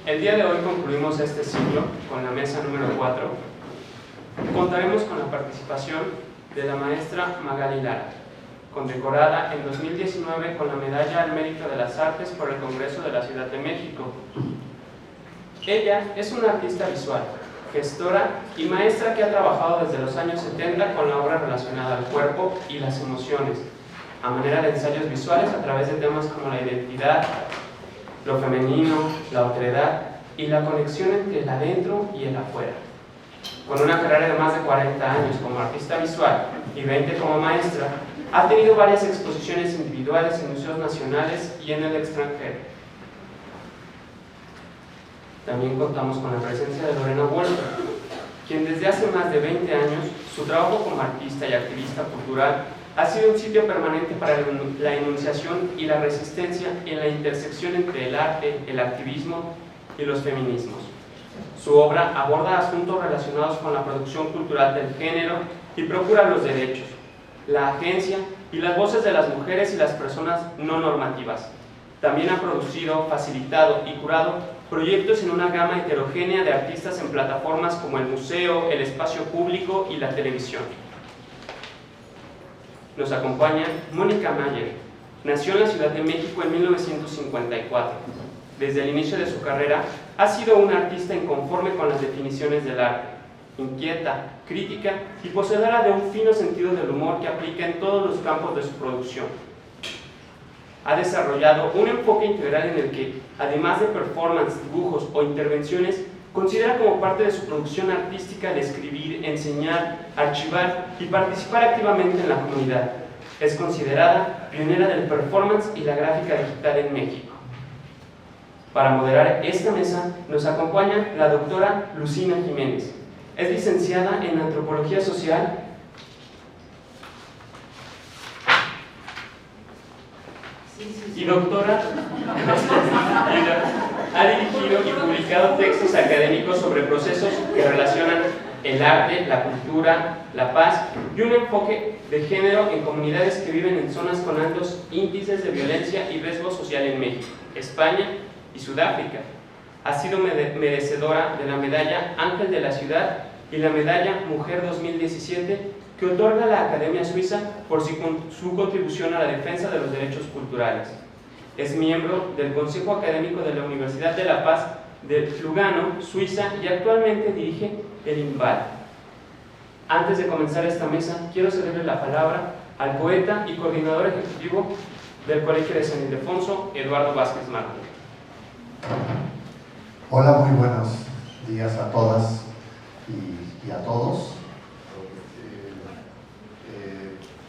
El día de hoy concluimos este ciclo con la mesa número 4. Contaremos con la participación de la maestra Magali Lara, condecorada en 2019 con la Medalla al Mérito de las Artes por el Congreso de la Ciudad de México. Ella es una artista visual, gestora y maestra que ha trabajado desde los años 70 con la obra relacionada al cuerpo y las emociones, a manera de ensayos visuales a través de temas como la identidad, lo femenino, la otredad y la conexión entre el adentro y el afuera. Con una carrera de más de 40 años como artista visual y 20 como maestra, ha tenido varias exposiciones individuales en museos nacionales y en el extranjero. También contamos con la presencia de Lorena Wolfer, quien desde hace más de 20 años, su trabajo como artista y activista cultural ha sido un sitio permanente para la enunciación y la resistencia en la intersección entre el arte, el activismo y los feminismos. Su obra aborda asuntos relacionados con la producción cultural del género y procura los derechos, la agencia y las voces de las mujeres y las personas no normativas. También ha producido, facilitado y curado proyectos en una gama heterogénea de artistas en plataformas como el museo, el espacio público y la televisión. Nos acompaña Mónica Mayer. Nació en la Ciudad de México en 1954. Desde el inicio de su carrera, ha sido una artista inconforme con las definiciones del arte, inquieta, crítica y poseedora de un fino sentido del humor que aplica en todos los campos de su producción. Ha desarrollado un enfoque integral en el que, además de performance, dibujos o intervenciones, considera como parte de su producción artística el escribir, enseñar, archivar y participar activamente en la comunidad. Es considerada pionera del performance y la gráfica digital en México. Para moderar esta mesa nos acompaña la doctora Lucina Jiménez. Es licenciada en Antropología Social y doctora. Ha dirigido y publicado textos académicos sobre procesos que relacionan el arte, la cultura, la paz y un enfoque de género en comunidades que viven en zonas con altos índices de violencia y riesgo social en México, España y Sudáfrica. Ha sido merecedora de la medalla Ángel de la Ciudad y la medalla Mujer 2017 que otorga la Academia Suiza por su contribución a la defensa de los derechos culturales. Es miembro del Consejo Académico de la Universidad de La Paz de Lugano, Suiza, y actualmente dirige el INVAL. Antes de comenzar esta mesa, quiero cederle la palabra al poeta y coordinador ejecutivo del Colegio de San Ildefonso, Eduardo Vázquez Martín. Hola, muy buenos días a todas y a todos.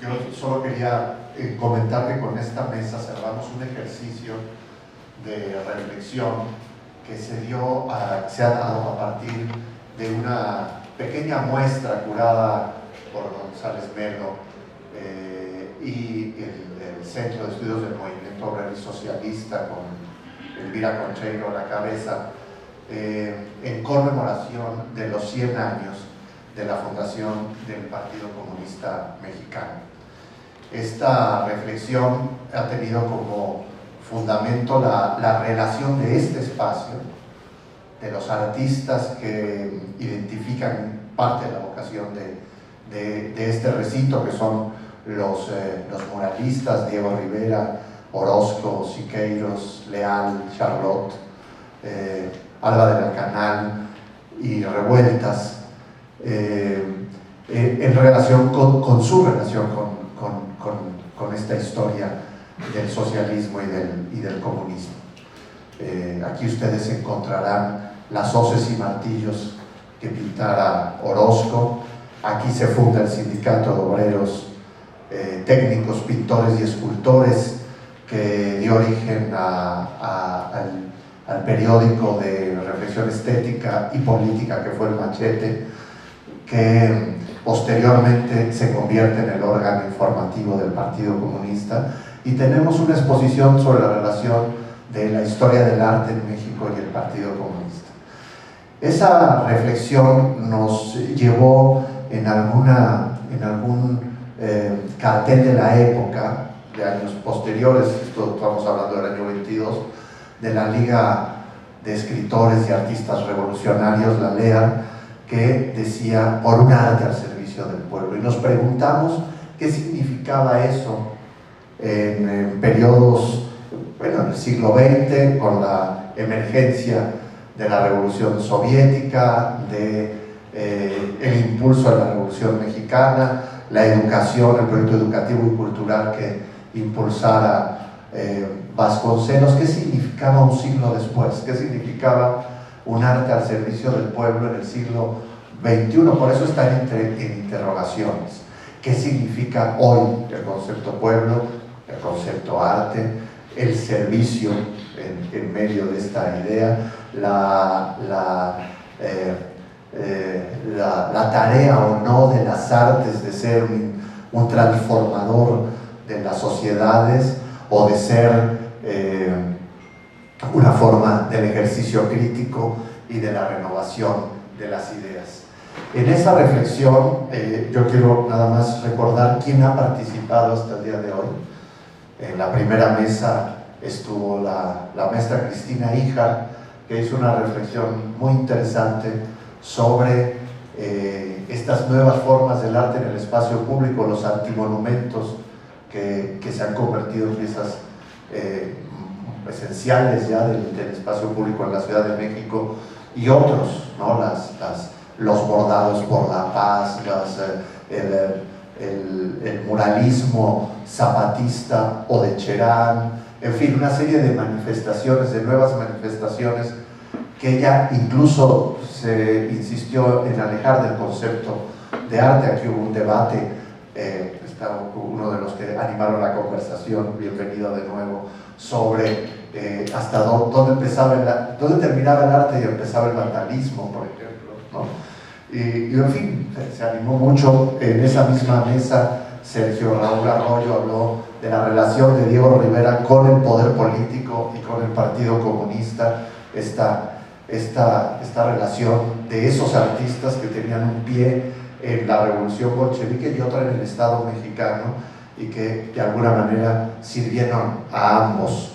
Yo solo quería comentar que con esta mesa cerramos un ejercicio de reflexión que se ha dado a partir de una pequeña muestra curada por González Merlo y el Centro de Estudios del Movimiento Obrero y Socialista con Elvira Concheiro a la cabeza, en conmemoración de los 100 años de la fundación del Partido Comunista Mexicano. Esta reflexión ha tenido como fundamento la relación de este espacio, de los artistas que identifican parte de la vocación de este recinto, que son los muralistas Diego Rivera, Orozco, Siqueiros, Leal, Charlotte, Alba del Alcanal y Revueltas, en relación con su relación con esta historia del socialismo y del comunismo. Aquí ustedes encontrarán las hoces y martillos que pintara Orozco. Aquí se funda el Sindicato de Obreros Técnicos, Pintores y Escultores, que dio origen al periódico de reflexión estética y política que fue El Machete, que posteriormente se convierte en el órgano informativo del Partido Comunista, y tenemos una exposición sobre la relación de la historia del arte en México y el Partido Comunista. Esa reflexión nos llevó en algún cartel de la época, de años posteriores, esto estamos hablando del año 22, de la Liga de escritores y artistas revolucionarios, la lean, que decía: por un arte al servicio del pueblo. Y nos preguntamos qué significaba eso en periodos, bueno, en el siglo XX, con la emergencia de la Revolución Soviética, el impulso de la Revolución Mexicana, la educación, el proyecto educativo y cultural que impulsara Vasconcelos. ¿Qué significaba un siglo después? ¿Qué significaba un arte al servicio del pueblo en el siglo XXI? Por eso está en interrogaciones. ¿Qué significa hoy el concepto pueblo, el concepto arte, el servicio en medio de esta idea, la tarea o no de las artes de ser un transformador de las sociedades, o de ser una forma del ejercicio crítico y de la renovación de las ideas? En esa reflexión yo quiero nada más recordar quién ha participado hasta el día de hoy. En la primera mesa estuvo la maestra Cristina Híjar, que hizo una reflexión muy interesante sobre estas nuevas formas del arte en el espacio público, los antimonumentos que se han convertido en piezas esenciales ya del espacio público en la Ciudad de México, y otros, ¿no? Los bordados por la paz, el muralismo zapatista o de Cherán, en fin, una serie de manifestaciones, de nuevas manifestaciones, que ella incluso se insistió en alejar del concepto de arte. Aquí hubo un debate, está uno de los que animaron la conversación, bienvenido de nuevo, sobre hasta dónde terminaba el arte y empezaba el vandalismo, por ejemplo, ¿no? Y en fin, se animó mucho. En esa misma mesa, Sergio Raúl Arroyo habló de la relación de Diego Rivera con el poder político y con el Partido Comunista, esta relación de esos artistas que tenían un pie en la revolución bolchevique y otra en el Estado mexicano, y que de alguna manera sirvieron a ambos.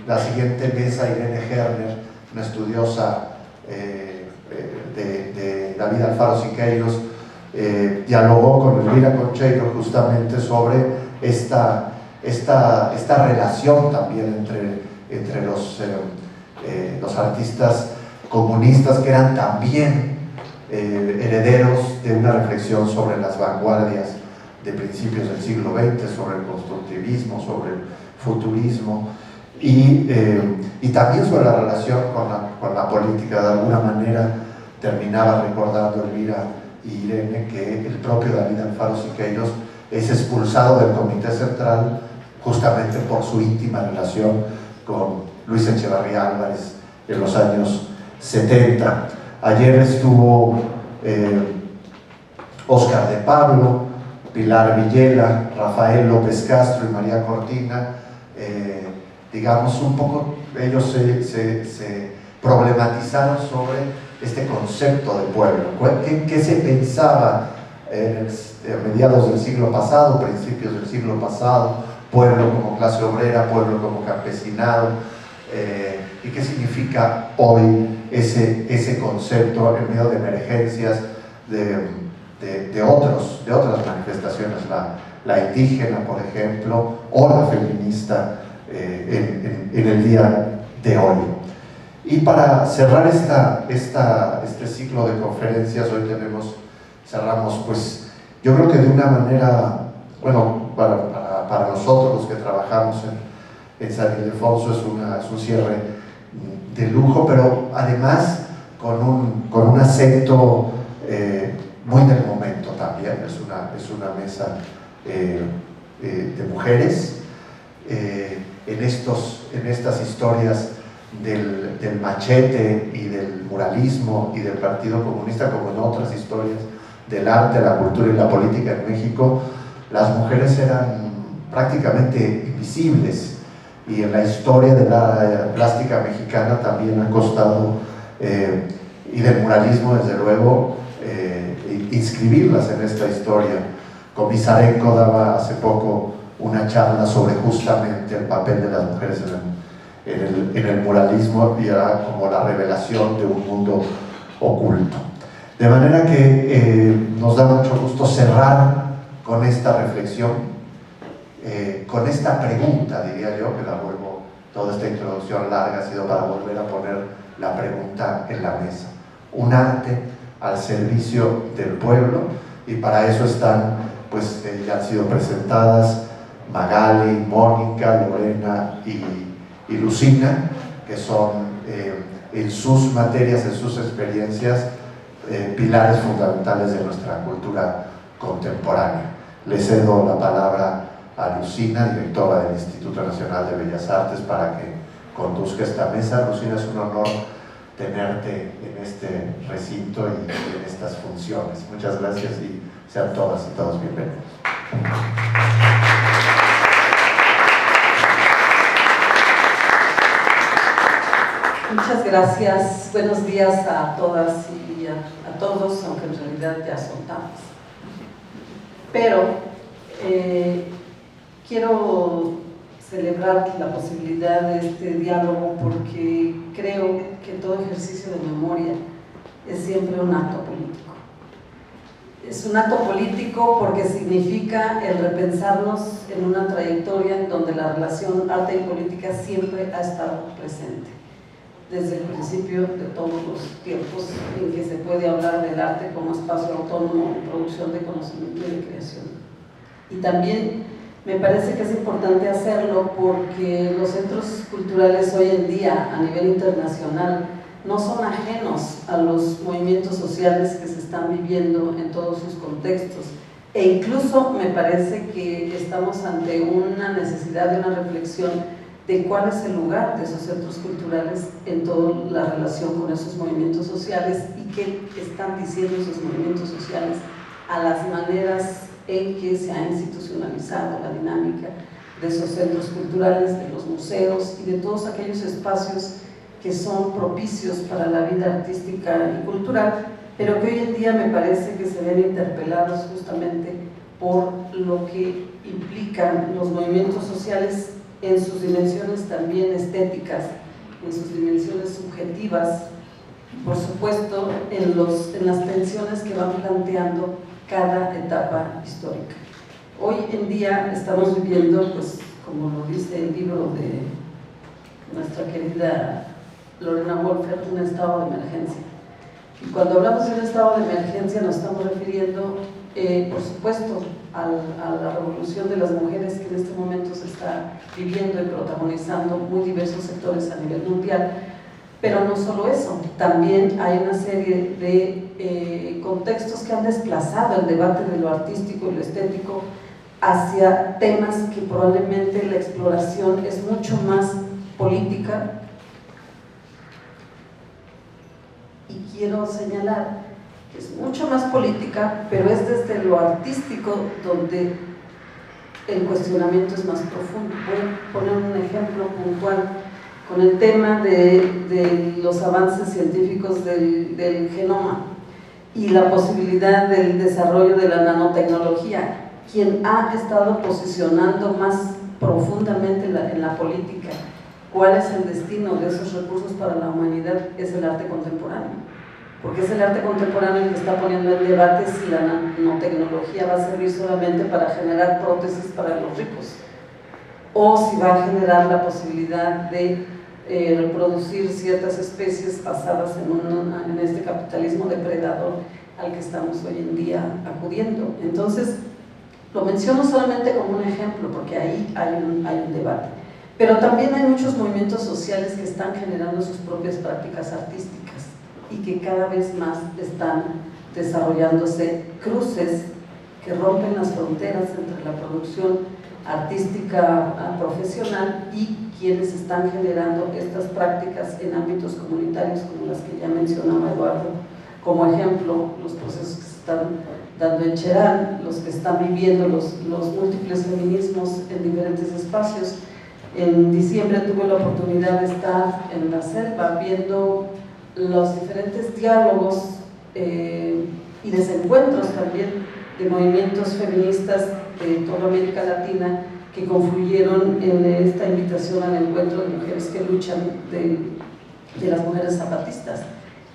La siguiente mesa, Irene Herner, una estudiosa de David Alfaro Siqueiros, dialogó con Elvira Concheiro justamente sobre esta relación también entre los artistas comunistas, que eran también herederos de una reflexión sobre las vanguardias de principios del siglo XX, sobre el constructivismo, sobre el futurismo, y también sobre la relación con la política. De alguna manera terminaba recordando Elvira y Irene que el propio David Alfaro Siqueiros es expulsado del Comité Central justamente por su íntima relación con Luis Echevarría Álvarez en los años 70. Ayer estuvo Óscar de Pablo, Pilar Villela, Rafael López Castro y María Cortina. Digamos, un poco ellos se problematizaron sobre este concepto de pueblo. ¿Qué se pensaba a mediados del siglo pasado, principios del siglo pasado? Pueblo como clase obrera, pueblo como campesinado, y qué significa hoy ese concepto en medio de emergencias de otras manifestaciones, la indígena, por ejemplo, o la feminista en el día de hoy. Y para cerrar este ciclo de conferencias, hoy cerramos, pues, yo creo que de una manera, bueno, para nosotros los que trabajamos en San Ildefonso es un cierre de lujo, pero además con un acento muy del momento también. Es una mesa de mujeres en estas historias del machete y del muralismo y del Partido Comunista, como en otras historias del arte, la cultura y la política en México. Las mujeres eran prácticamente invisibles, y en la historia de la plástica mexicana también ha costado, y del muralismo desde luego, inscribirlas en esta historia. Komisarenko daba hace poco una charla sobre justamente el papel de las mujeres en el muralismo y era como la revelación de un mundo oculto. De manera que nos da mucho gusto cerrar con esta reflexión, con esta pregunta, diría yo, que la vuelvo, toda esta introducción larga ha sido para volver a poner la pregunta en la mesa. Un arte al servicio del pueblo, y para eso están, pues ya han sido presentadas Magali, Mónica, Lorena y Lucina, que son en sus materias, en sus experiencias, pilares fundamentales de nuestra cultura contemporánea. Le cedo la palabra a Lucina, directora del Instituto Nacional de Bellas Artes, para que conduzca esta mesa. Lucina, es un honor tenerte en este recinto y en estas funciones. Muchas gracias y sean todas y todos bienvenidos. Muchas gracias, buenos días a todas y a todos, aunque en realidad ya son tantos. Pero quiero celebrar la posibilidad de este diálogo porque creo que todo ejercicio de memoria es siempre un acto político. Es un acto político porque significa el repensarnos en una trayectoria en donde la relación arte y política siempre ha estado presente. Desde el principio de todos los tiempos en que se puede hablar del arte como espacio autónomo de producción de conocimiento y de creación. Y también me parece que es importante hacerlo porque los centros culturales hoy en día a nivel internacional no son ajenos a los movimientos sociales que se están viviendo en todos sus contextos, e incluso me parece que estamos ante una necesidad de una reflexión de cuál es el lugar de esos centros culturales en toda la relación con esos movimientos sociales y qué están diciendo esos movimientos sociales a las maneras en que se ha institucionalizado la dinámica de esos centros culturales, de los museos y de todos aquellos espacios que son propicios para la vida artística y cultural, pero que hoy en día me parece que se ven interpelados justamente por lo que implican los movimientos sociales en sus dimensiones también estéticas, en sus dimensiones subjetivas, y por supuesto en las tensiones que van planteando cada etapa histórica. Hoy en día estamos viviendo, pues, como lo dice el libro de nuestra querida Lorena Wolfer, un estado de emergencia. Y cuando hablamos de un estado de emergencia nos estamos refiriendo, por supuesto, a la revolución de las mujeres que en este momento se está viviendo y protagonizando muy diversos sectores a nivel mundial, pero no solo eso, también hay una serie de contextos que han desplazado el debate de lo artístico y lo estético hacia temas que probablemente la exploración es mucho más política. Y quiero señalar que es mucho más política, pero es desde lo artístico donde el cuestionamiento es más profundo. Voy a poner un ejemplo puntual con el tema de los avances científicos del genoma y la posibilidad del desarrollo de la nanotecnología. Quien ha estado posicionando más profundamente en la política cuál es el destino de esos recursos para la humanidad es el arte contemporáneo, porque es el arte contemporáneo el que está poniendo en debate si la nanotecnología va a servir solamente para generar prótesis para los ricos o si va a generar la posibilidad de reproducir ciertas especies basadas en este capitalismo depredador al que estamos hoy en día acudiendo. Entonces, lo menciono solamente como un ejemplo porque ahí hay un debate. Pero también hay muchos movimientos sociales que están generando sus propias prácticas artísticas y que cada vez más están desarrollándose cruces que rompen las fronteras entre la producción artística profesional y quienes están generando estas prácticas en ámbitos comunitarios como las que ya mencionaba Eduardo, como ejemplo los procesos que se están dando en Cherán, los que están viviendo los múltiples feminismos en diferentes espacios. En diciembre tuve la oportunidad de estar en la selva viendo los diferentes diálogos y desencuentros también de movimientos feministas de toda América Latina que confluyeron en esta invitación al encuentro de mujeres que luchan de las mujeres zapatistas.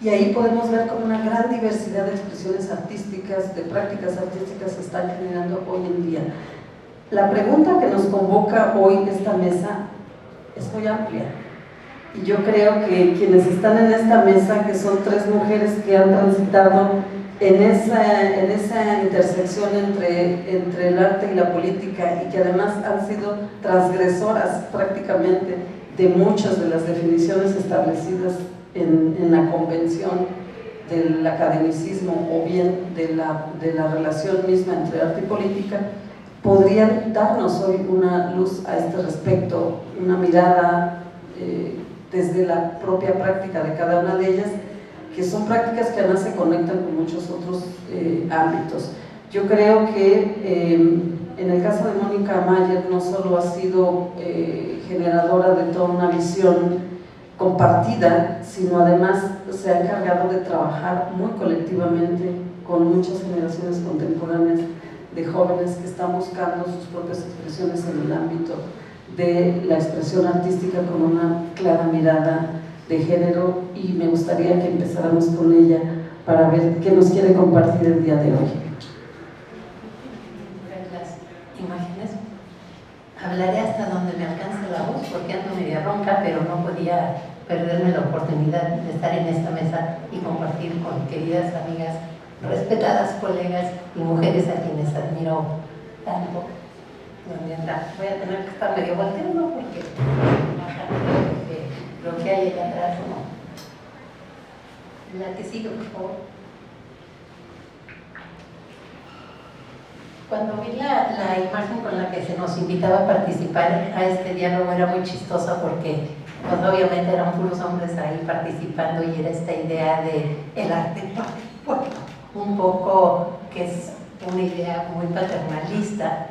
Y ahí podemos ver cómo una gran diversidad de expresiones artísticas, de prácticas artísticas se están generando hoy en día. La pregunta que nos convoca hoy esta mesa es muy amplia. Y yo creo que quienes están en esta mesa, que son 3 mujeres que han transitado en esa intersección entre el arte y la política, y que además han sido transgresoras prácticamente de muchas de las definiciones establecidas en la convención del academicismo o bien de la relación misma entre arte y política, podrían darnos hoy una luz a este respecto, una mirada desde la propia práctica de cada una de ellas, que son prácticas que además se conectan con muchos otros ámbitos. Yo creo que en el caso de Mónica Mayer no solo ha sido generadora de toda una visión compartida, sino además se ha encargado de trabajar muy colectivamente con muchas generaciones contemporáneas de jóvenes que están buscando sus propias expresiones en el ámbito de la expresión artística con una clara mirada de género, y me gustaría que empezáramos con ella para ver qué nos quiere compartir el día de hoy. Las imágenes. Hablaré hasta donde me alcance la voz porque ando media ronca, pero no podía perderme la oportunidad de estar en esta mesa y compartir con queridas amigas, respetadas colegas y mujeres a quienes admiro tanto. Voy a tener que estar medio volteando porque lo que hay allá atrás no. La que sigue, por favor. Cuando vi la imagen con la que se nos invitaba a participar a este diálogo era muy chistosa porque pues obviamente eran puros hombres ahí participando, y era esta idea de el arte un poco, que es una idea muy paternalista,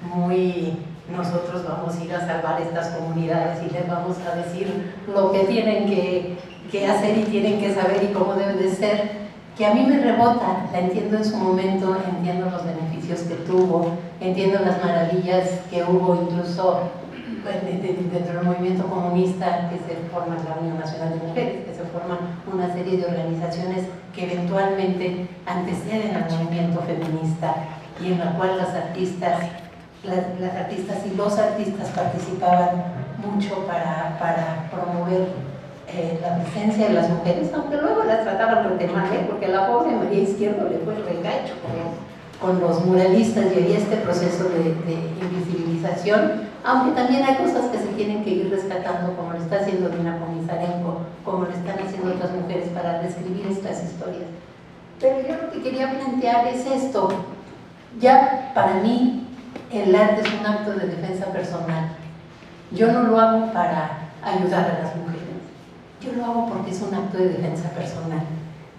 muy nosotros vamos a ir a salvar estas comunidades y les vamos a decir lo que tienen que hacer y tienen que saber y cómo debe de ser, que a mí me rebota. La entiendo en su momento, entiendo los beneficios que tuvo, entiendo las maravillas que hubo incluso dentro del movimiento comunista, que se forma la Unión Nacional de Mujeres, que se forman una serie de organizaciones que eventualmente anteceden al movimiento feminista, y en la cual las artistas y los artistas participaban mucho para promover la presencia de las mujeres, aunque luego las trataban de mal, porque a la pobre María Izquierdo le fue regacho con los muralistas, y había este proceso de invisibilización, aunque también hay cosas que se tienen que ir rescatando, como lo está haciendo Dina Comisarenko, como lo están haciendo otras mujeres para reescribir estas historias. Pero yo lo que quería plantear es esto. Ya para mí el arte es un acto de defensa personal. Yo no lo hago para ayudar a las mujeres, yo lo hago porque es un acto de defensa personal.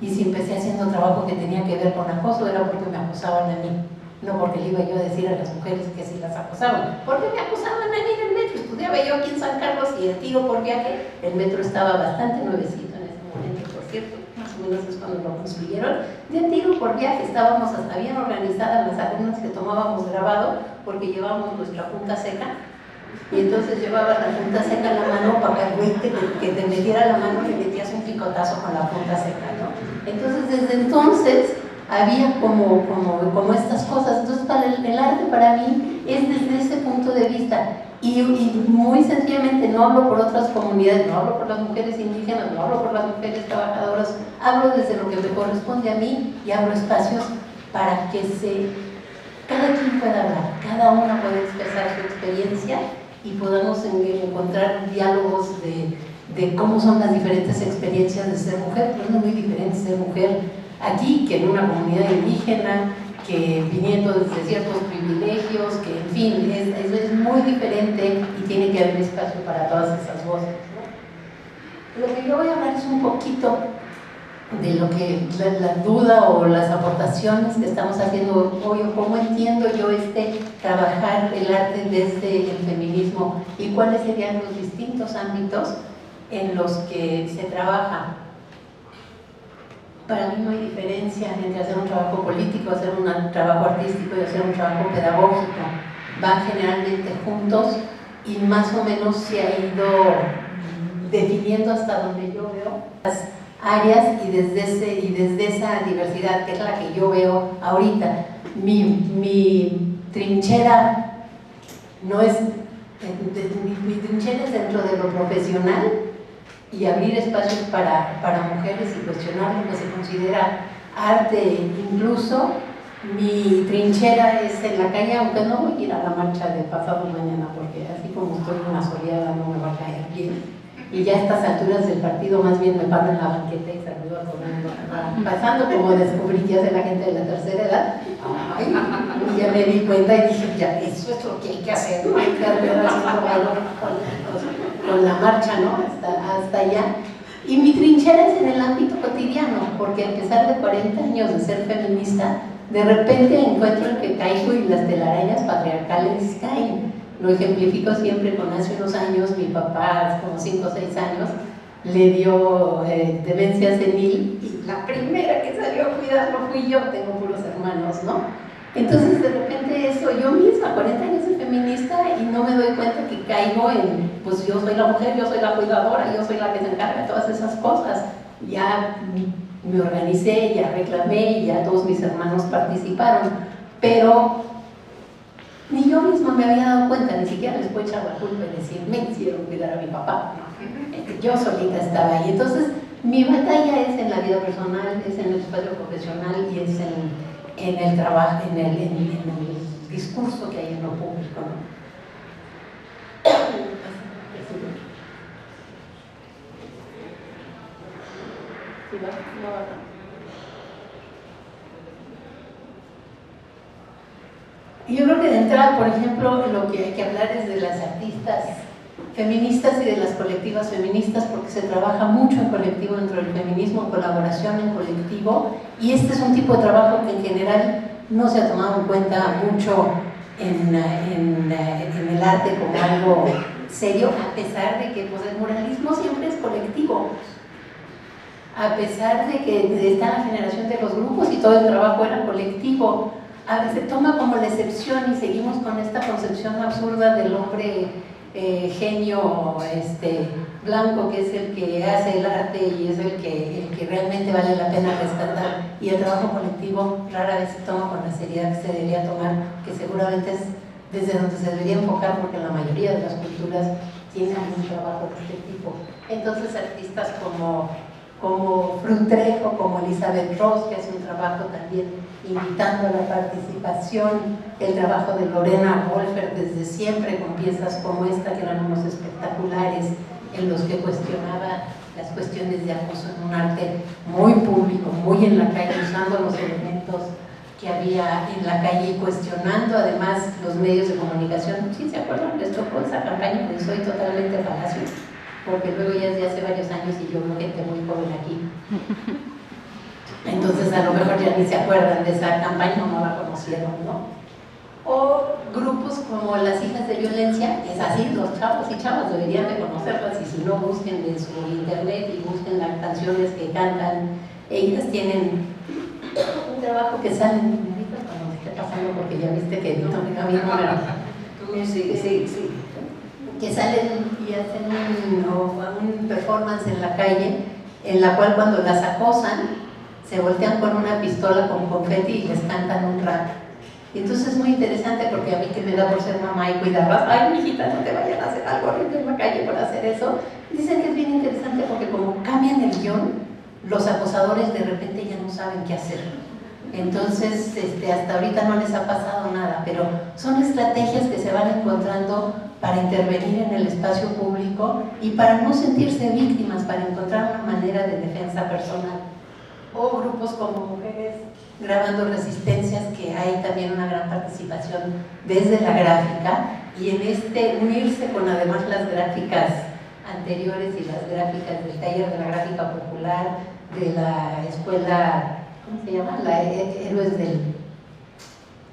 Y si empecé haciendo trabajo que tenía que ver con acoso, era porque me acosaban a mí, no porque le iba yo a decir a las mujeres que sí las acosaban, porque me acosaban a mí en el metro. Estudiaba yo aquí en San Carlos y el tiro por viaje, el metro estaba bastante nuevecito en ese momento, por cierto, más o menos es cuando lo construyeron. De tiro por viaje estábamos hasta bien organizadas las alumnas que tomábamos grabado, porque llevábamos nuestra punta seca, y entonces llevabas la punta seca en la mano para que el güey que te metiera la mano le metías un picotazo con la punta seca, ¿no? Entonces desde entonces había como estas cosas. Entonces el arte para mí es desde ese punto de vista, y muy sencillamente no hablo por otras comunidades, no hablo por las mujeres indígenas, no hablo por las mujeres trabajadoras, hablo desde lo que me corresponde a mí, y abro espacios para que cada quien pueda hablar, cada una puede expresar su experiencia, y podamos encontrar diálogos de cómo son las diferentes experiencias de ser mujer. Pero es muy diferente ser mujer aquí que en una comunidad indígena, que viniendo desde ciertos privilegios, que en fin, es muy diferente, y tiene que haber espacio para todas esas voces, ¿no? Lo que yo voy a hablar es un poquito de lo que la duda o las aportaciones que estamos haciendo hoy, o cómo entiendo yo trabajar el arte desde el feminismo, y cuáles serían los distintos ámbitos en los que se trabaja. Para mí no hay diferencia entre hacer un trabajo político, hacer un trabajo artístico y hacer un trabajo pedagógico. van generalmente juntos y más o menos se ha ido definiendo hasta donde yo veo las áreas y desde esa diversidad que es la que yo veo ahorita. Mi trinchera no es, mi trinchera es dentro de lo profesional y abrir espacios para mujeres y cuestionar lo que se considera arte. Incluso mi trinchera es en la calle, aunque no voy a ir a la marcha de pasado mañana porque así como estoy una soleada no me va a caer bien. Y ya a estas alturas del partido más bien me paro en la banqueta y saludo a todo el mundo. Pasando como descubrí que hace la gente de la tercera edad, ay, ya me di cuenta y dije, ya, eso es lo que hay que hacer, no hay que andar haciendo valor con la marcha, ¿no? Hasta allá. Y mi trinchera es en el ámbito cotidiano, porque a pesar de 40 años de ser feminista, de repente encuentro en que caigo y las telarañas patriarcales caen. Lo ejemplifico siempre con hace unos años, mi papá, como 5 o 6 años, le dio demencia senil y la primera que salió a cuidarlo fui yo, tengo puros hermanos, ¿no? Entonces de repente eso, yo misma, 40 años de feminista y no me doy cuenta que caigo en, pues yo soy la mujer, yo soy la cuidadora, yo soy la que se encarga de todas esas cosas. Ya me organicé, ya reclamé y ya todos mis hermanos participaron, pero ni yo misma me había dado cuenta, ni siquiera les puedo echar la culpa y decir, me hicieron cuidar a mi papá. Yo solita estaba ahí. Entonces, mi batalla es en la vida personal, es en el espacio profesional y es en el trabajo, en el discurso que hay en lo público, ¿no? Yo creo que de entrada, por ejemplo, lo que hay que hablar es de las artistas feministas y de las colectivas feministas, porque se trabaja mucho en colectivo dentro del feminismo, en colaboración en colectivo, y este es un tipo de trabajo que en general no se ha tomado en cuenta mucho en el arte como algo serio, a pesar de que pues, el muralismo siempre es colectivo. A pesar de que está la generación de los grupos y todo el trabajo era colectivo, a veces se toma como la excepción y seguimos con esta concepción absurda del hombre genio blanco, que es el que hace el arte y es el que realmente vale la pena rescatar, y el trabajo colectivo rara vez se toma con la seriedad que se debería tomar, que seguramente es desde donde se debería enfocar, porque la mayoría de las culturas tienen un trabajo de este tipo. Entonces artistas como Frutrejo, como Elizabeth Ross, que hace un trabajo también invitando a la participación, el trabajo de Lorena Wolfer desde siempre, con piezas como esta, que eran unos espectaculares, en los que cuestionaba las cuestiones de acoso en un arte muy público, muy en la calle, usando los elementos que había en la calle y cuestionando además los medios de comunicación. ¿Sí se acuerdan? Les tocó esa campaña de Soy Totalmente Palacio, porque luego ya es de hace varios años y yo veo gente muy joven aquí. Entonces a lo mejor ya ni se acuerdan de esa campaña o no la conocieron, ¿no? O grupos como Las Hijas de Violencia, es así, los chavos y chavas deberían de conocerlas, y si no, busquen en su internet y busquen las canciones que cantan. Ellas tienen un trabajo que sale, ahorita cuando me esté pasando, porque ya viste que edito mi camino, sí. Que salen y hacen un performance en la calle, en la cual cuando las acosan, se voltean con una pistola con confeti y les cantan un rap. Y entonces es muy interesante, porque a mí que me da por ser mamá y cuidarlas, ay, mijita, no te vayan a hacer algo horrible en la calle por hacer eso. Dicen que es bien interesante porque como cambian el guión, los acosadores de repente ya no saben qué hacer. Entonces, hasta ahorita no les ha pasado nada, pero son estrategias que se van encontrando para intervenir en el espacio público y para no sentirse víctimas, para encontrar una manera de defensa personal. O grupos como Mujeres Grabando Resistencias, que hay también una gran participación desde la gráfica, y en unirse con además las gráficas anteriores y las gráficas del taller de la gráfica popular, de la escuela, ¿cómo se llama? La Héroes del...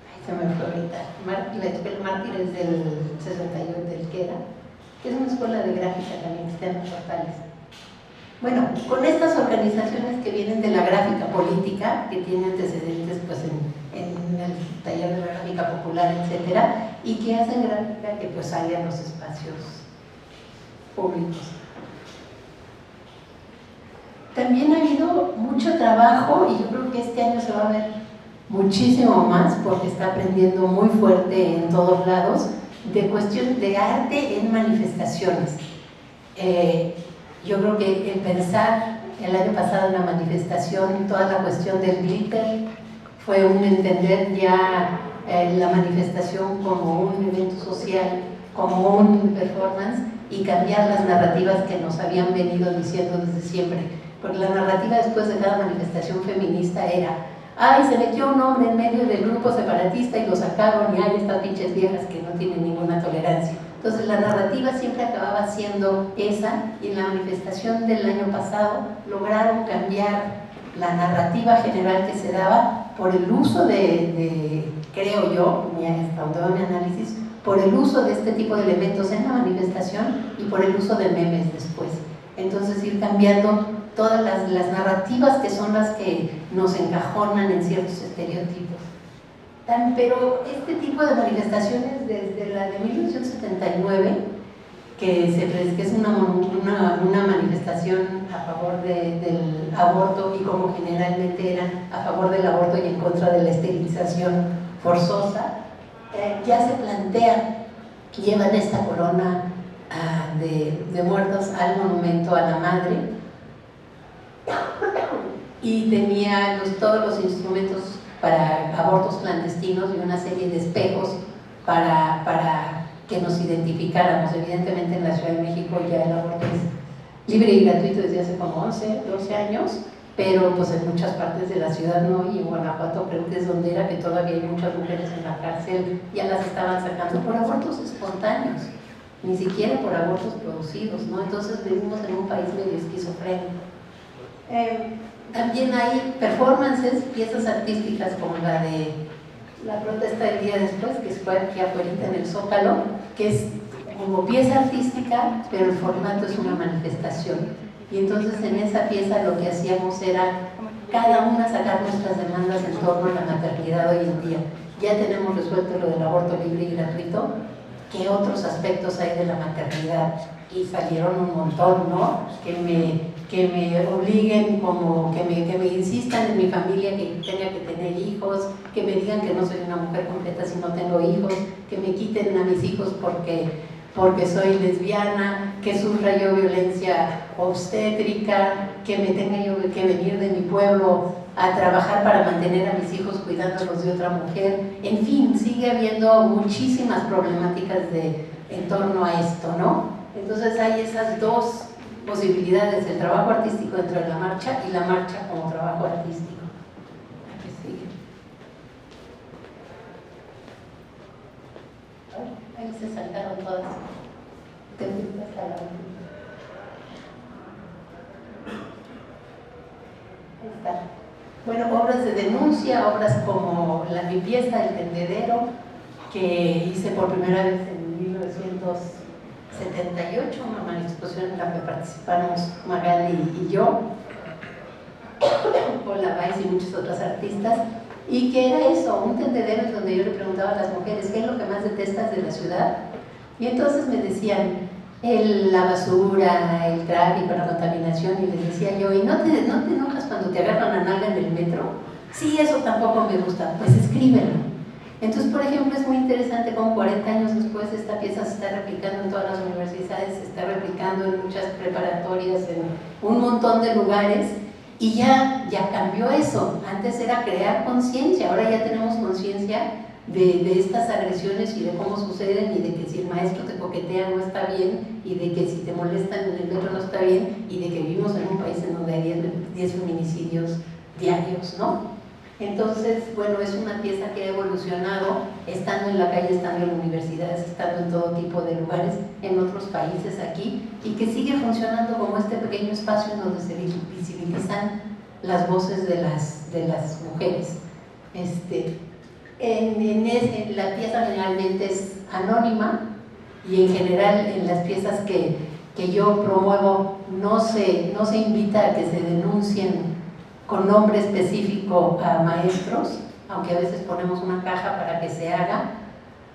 Ay, se me fue ahorita. La escuela Mártires del 68 del Queda, que es una escuela de gráfica también que está en los portales. Bueno, con estas organizaciones que vienen de la gráfica política, que tienen antecedentes pues, en el taller de la gráfica popular, etcétera, y que hacen gráfica que pues sale a los espacios públicos. También ha habido mucho trabajo, y yo creo que este año se va a ver muchísimo más, porque está aprendiendo muy fuerte en todos lados, de cuestión de arte en manifestaciones. Yo creo que el pensar el año pasado en la manifestación, toda la cuestión del glitter, fue un entender ya la manifestación como un evento social, como un performance, y cambiar las narrativas que nos habían venido diciendo desde siempre. Porque la narrativa después de cada manifestación feminista era: ay, se metió un hombre en medio del grupo separatista y lo sacaron, y hay estas pinches viejas que no tienen ninguna tolerancia. Entonces la narrativa siempre acababa siendo esa, y en la manifestación del año pasado lograron cambiar la narrativa general que se daba por el uso creo yo, hasta donde va mi análisis, por el uso de este tipo de elementos en la manifestación y por el uso de memes después. Entonces ir cambiando todas las narrativas que son las que nos encajonan en ciertos estereotipos. Pero este tipo de manifestaciones, desde la de 1979, que es una manifestación a favor del aborto, y como generalmente eran a favor del aborto y en contra de la esterilización forzosa, ya se plantea, llevan esta corona de muertos al monumento a la madre, y tenía todos los instrumentos para abortos clandestinos y una serie de espejos para que nos identificáramos. Evidentemente en la Ciudad de México ya el aborto es libre y gratuito desde hace como 11, 12 años, pero pues en muchas partes de la ciudad no, y en Guanajuato creo que es donde era, que todavía hay muchas mujeres en la cárcel, ya las estaban sacando por abortos espontáneos, ni siquiera por abortos producidos, ¿no? Entonces vivimos en un país medio esquizofrénico. También hay performances, piezas artísticas como la de la protesta del día después, que fue aquí afuera en el Zócalo, que es como pieza artística, pero el formato es una manifestación. Y entonces en esa pieza lo que hacíamos era cada una sacar nuestras demandas en torno a la maternidad hoy en día. Ya tenemos resuelto lo del aborto libre y gratuito, ¿qué otros aspectos hay de la maternidad? Y salieron un montón, ¿no? Que me obliguen, como que me insistan en mi familia que tenga que tener hijos, que me digan que no soy una mujer completa si no tengo hijos, que me quiten a mis hijos porque soy lesbiana, que sufra yo violencia obstétrica, que me tenga yo que venir de mi pueblo a trabajar para mantener a mis hijos cuidándolos de otra mujer. En fin, sigue habiendo muchísimas problemáticas en torno a esto, ¿no? Entonces hay esas dos posibilidades: el trabajo artístico dentro de la marcha y la marcha como trabajo artístico. Ahí se saltaron todas. Te fuiste hasta la última. Ahí está. Bueno, obras de denuncia, obras como La limpieza, El tendedero, que hice por primera vez en 1978, una manifestación en la que participamos Magali y yo, Paula Weiss y muchas otras artistas, y que era eso, un tendedero en donde yo le preguntaba a las mujeres qué es lo que más detestas de la ciudad, y entonces me decían la basura, el tráfico, la contaminación, y les decía yo: ¿y no te enojas cuando te agarran la nalga en el metro? Sí, eso tampoco me gusta. Pues escríbelo. Entonces, por ejemplo, es muy interesante cómo 40 años después esta pieza se está replicando en todas las universidades, se está replicando en muchas preparatorias, en un montón de lugares, y ya cambió eso. Antes era crear conciencia, ahora ya tenemos conciencia de estas agresiones y de cómo suceden, y de que si el maestro te coquetea no está bien, y de que si te molestan en el metro no está bien, y de que vivimos en un país en donde hay 10 feminicidios diarios, ¿no? Entonces, bueno, es una pieza que ha evolucionado estando en la calle, estando en universidades, estando en todo tipo de lugares, en otros países aquí, y que sigue funcionando como este pequeño espacio en donde se visibilizan las voces de las mujeres. La pieza generalmente es anónima, y en general en las piezas que yo promuevo no se invita a que se denuncien con nombre específico a maestros, aunque a veces ponemos una caja para que se haga,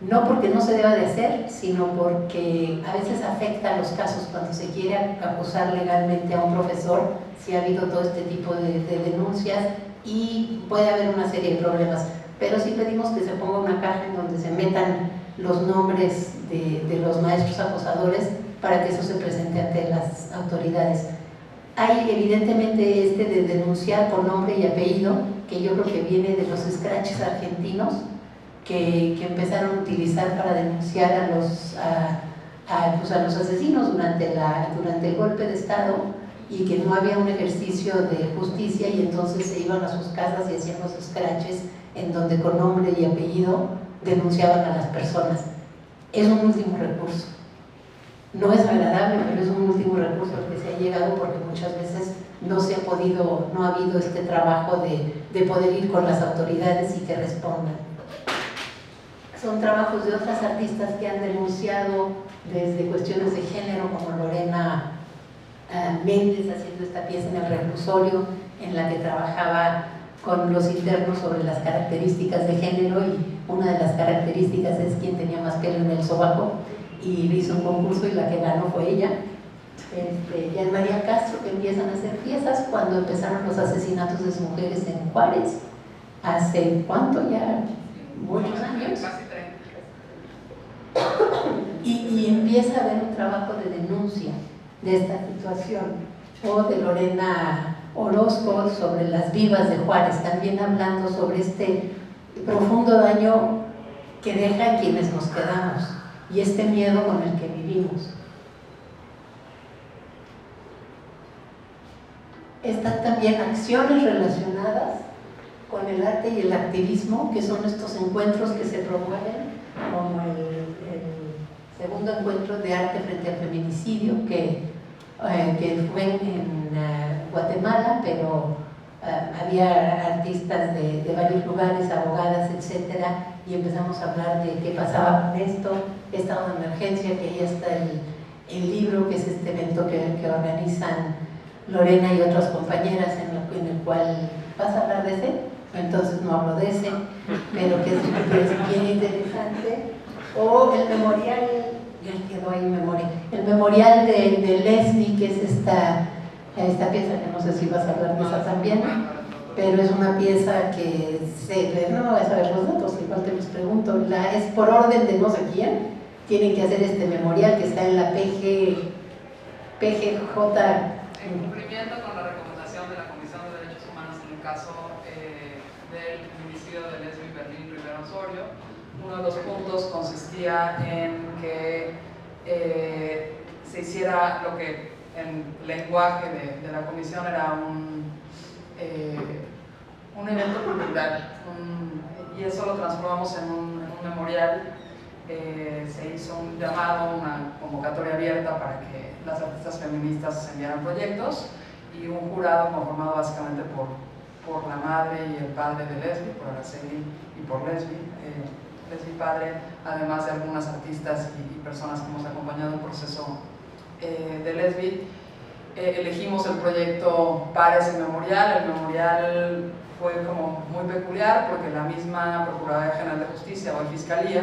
no porque no se deba de hacer, sino porque a veces afecta a los casos cuando se quiere acusar legalmente a un profesor, si ha habido todo este tipo de denuncias y puede haber una serie de problemas. Pero sí pedimos que se ponga una caja en donde se metan los nombres de los maestros acosadores para que eso se presente ante las autoridades. Hay evidentemente este de denunciar por nombre y apellido, que yo creo que viene de los scratches argentinos, que empezaron a utilizar para denunciar a los asesinos durante el golpe de Estado, y que no había un ejercicio de justicia, y entonces se iban a sus casas y hacían los scratches en donde con nombre y apellido denunciaban a las personas. Es un último recurso. No es agradable, pero es un último recurso al que se ha llegado porque muchas veces no ha habido este trabajo de poder ir con las autoridades y que respondan. Son trabajos de otras artistas que han denunciado desde cuestiones de género, como Lorena Méndez haciendo esta pieza en el reclusorio, en la que trabajaba con los internos sobre las características de género, y una de las características es quién tenía más pelo en el sobaco, y le hizo un concurso y la que ganó fue ella. Y a María Castro, que empiezan a hacer piezas cuando empezaron los asesinatos de mujeres en Juárez, hace ¿cuánto? Ya muchos años. Casi 30. Y empieza a haber un trabajo de denuncia de esta situación. O de Lorena Orozco sobre las vivas de Juárez, también hablando sobre este profundo daño que deja en quienes nos quedamos y este miedo con el que vivimos. Están también acciones relacionadas con el arte y el activismo, que son estos encuentros que se promueven, como el segundo encuentro de arte frente al feminicidio, que fue en Guatemala, pero había artistas de varios lugares, abogadas, etcétera, y empezamos a hablar de qué pasaba con esto, estado de emergencia, que ahí está el libro, que es este evento que organizan Lorena y otras compañeras, en el cual vas a hablar de ese, entonces no hablo de ese, pero que es bien interesante. O el memorial, ya quedó ahí memoria, el memorial de Leslie, que es esta pieza, que no sé si vas a hablar de esa también, pero es una pieza que no voy a saber los datos, igual te los pregunto, es por orden de no sé quién, tienen que hacer este memorial que está en la PGJ. En cumplimiento con la recomendación de la Comisión de Derechos Humanos en el caso del feminicidio de Leslie Berlín Rivera Osorio, uno de los puntos consistía en que se hiciera lo que en lenguaje de la comisión era un evento cultural, y eso lo transformamos en un memorial. Se hizo un llamado, una convocatoria abierta para que las artistas feministas enviaran proyectos, y un jurado conformado básicamente por la madre y el padre de Leslie, por Araceli y por Leslie padre, además de algunas artistas y personas que hemos acompañado el proceso de Leslie. Elegimos el proyecto para ese memorial. El memorial fue como muy peculiar porque la misma Procuraduría General de Justicia, o Fiscalía,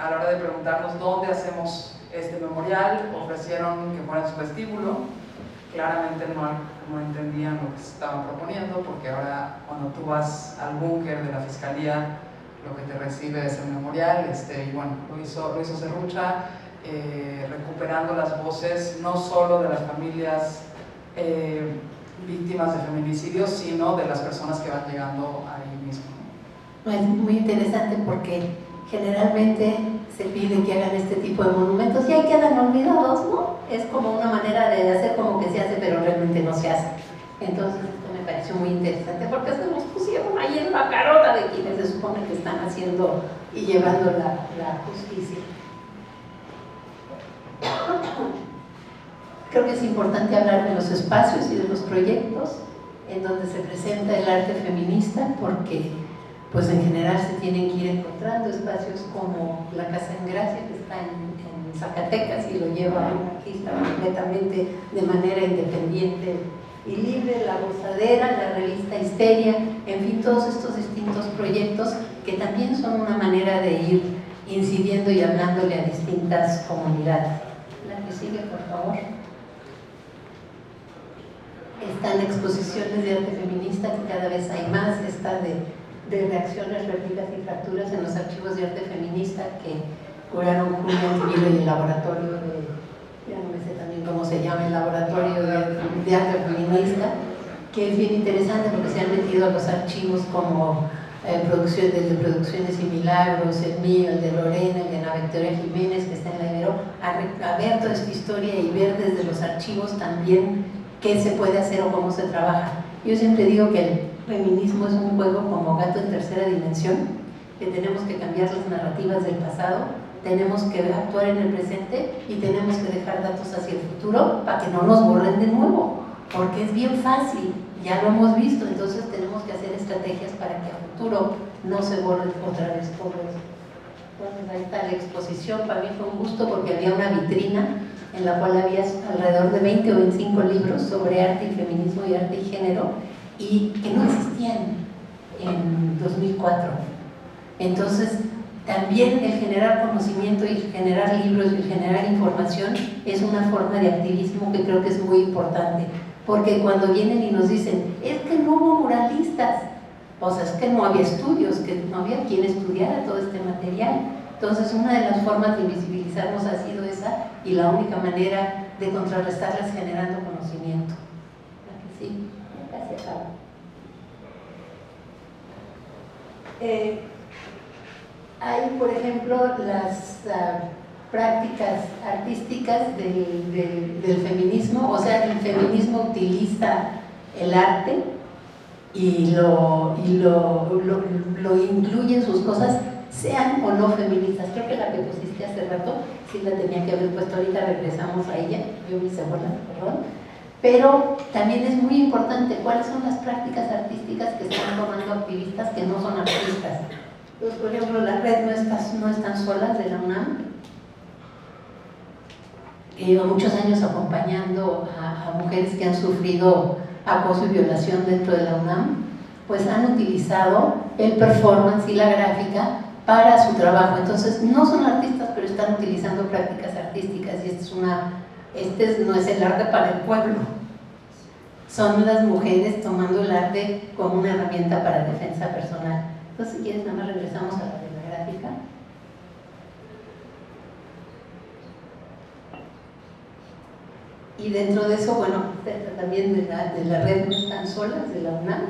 a la hora de preguntarnos dónde hacemos este memorial, ofrecieron que fuera en su vestíbulo. Claramente no entendían lo que se estaban proponiendo, porque ahora cuando tú vas al búnker de la Fiscalía, lo que te recibe es el memorial, y bueno, lo hizo Serrucha, recuperando las voces no solo de las familias víctimas de feminicidios, sino de las personas que van llegando ahí mismo. Es muy interesante porque generalmente se pide que hagan este tipo de monumentos y ahí quedan olvidados, ¿no? Es como una manera de hacer como que se hace, pero realmente no se hace. Entonces esto me pareció muy interesante porque se nos pusieron ahí en la carota de quienes se supone que están haciendo y llevando la justicia. Creo que es importante hablar de los espacios y de los proyectos en donde se presenta el arte feminista, porque pues en general se tienen que ir encontrando espacios como la Casa en Gracia, que está en Zacatecas, y lo lleva un artista completamente de manera independiente y libre, La Gozadera, la revista Histeria, en fin, todos estos distintos proyectos que también son una manera de ir incidiendo y hablándole a distintas comunidades. La que sigue, por favor. Están exposiciones de arte feminista, que cada vez hay más. Está de reacciones, réplicas y fracturas en los archivos de arte feminista que curaron Julia Antivilo y el laboratorio de, ya no me sé también cómo se llama, el laboratorio de arte feminista, que es bien interesante porque se han metido a los archivos como desde Producciones y Milagros, el mío, el de Lorena, el de Ana Victoria Jiménez, que está en la Ibero, a ver toda esta historia y ver desde los archivos también qué se puede hacer o cómo se trabaja. Yo siempre digo que el feminismo es un juego como gato en tercera dimensión, que tenemos que cambiar las narrativas del pasado, tenemos que actuar en el presente y tenemos que dejar datos hacia el futuro para que no nos borren de nuevo, porque es bien fácil, ya lo hemos visto, entonces tenemos que hacer estrategias para que a futuro no se borre otra vez todo eso. Entonces ahí está la exposición, para mí fue un gusto porque había una vitrina en la cual había alrededor de 20 o 25 libros sobre arte y feminismo y arte y género, y que no existían en 2004. Entonces, también el generar conocimiento y generar libros y generar información es una forma de activismo que creo que es muy importante, porque cuando vienen y nos dicen, es que no hubo muralistas, o sea, es que no había estudios, que no había quien estudiara todo este material. Entonces, una de las formas de invisibilizarnos ha sido esa, y la única manera de contrarrestarla es generando conocimiento. Sí, casi acabo. Hay, por ejemplo, las prácticas artísticas del feminismo, o sea, el feminismo utiliza el arte y lo incluye en sus cosas, sean o no feministas. Creo que la que pusiste hace rato, sí la tenía que haber puesto, ahorita regresamos a ella, yo me hice bola, perdón. Pero también es muy importante cuáles son las prácticas artísticas que están tomando activistas que no son artistas. Pues, por ejemplo, la red No Están Solas de la UNAM. Llevo muchos años acompañando a mujeres que han sufrido acoso y violación dentro de la UNAM, pues han utilizado el performance y la gráfica para su trabajo. Entonces, no son artistas, pero están utilizando prácticas artísticas, y este no es el arte para el pueblo. Son las mujeres tomando el arte como una herramienta para defensa personal. Entonces, si quieres, nada más regresamos a la de la gráfica. Y dentro de eso, bueno, también de la red No Están Solas de la UNAM.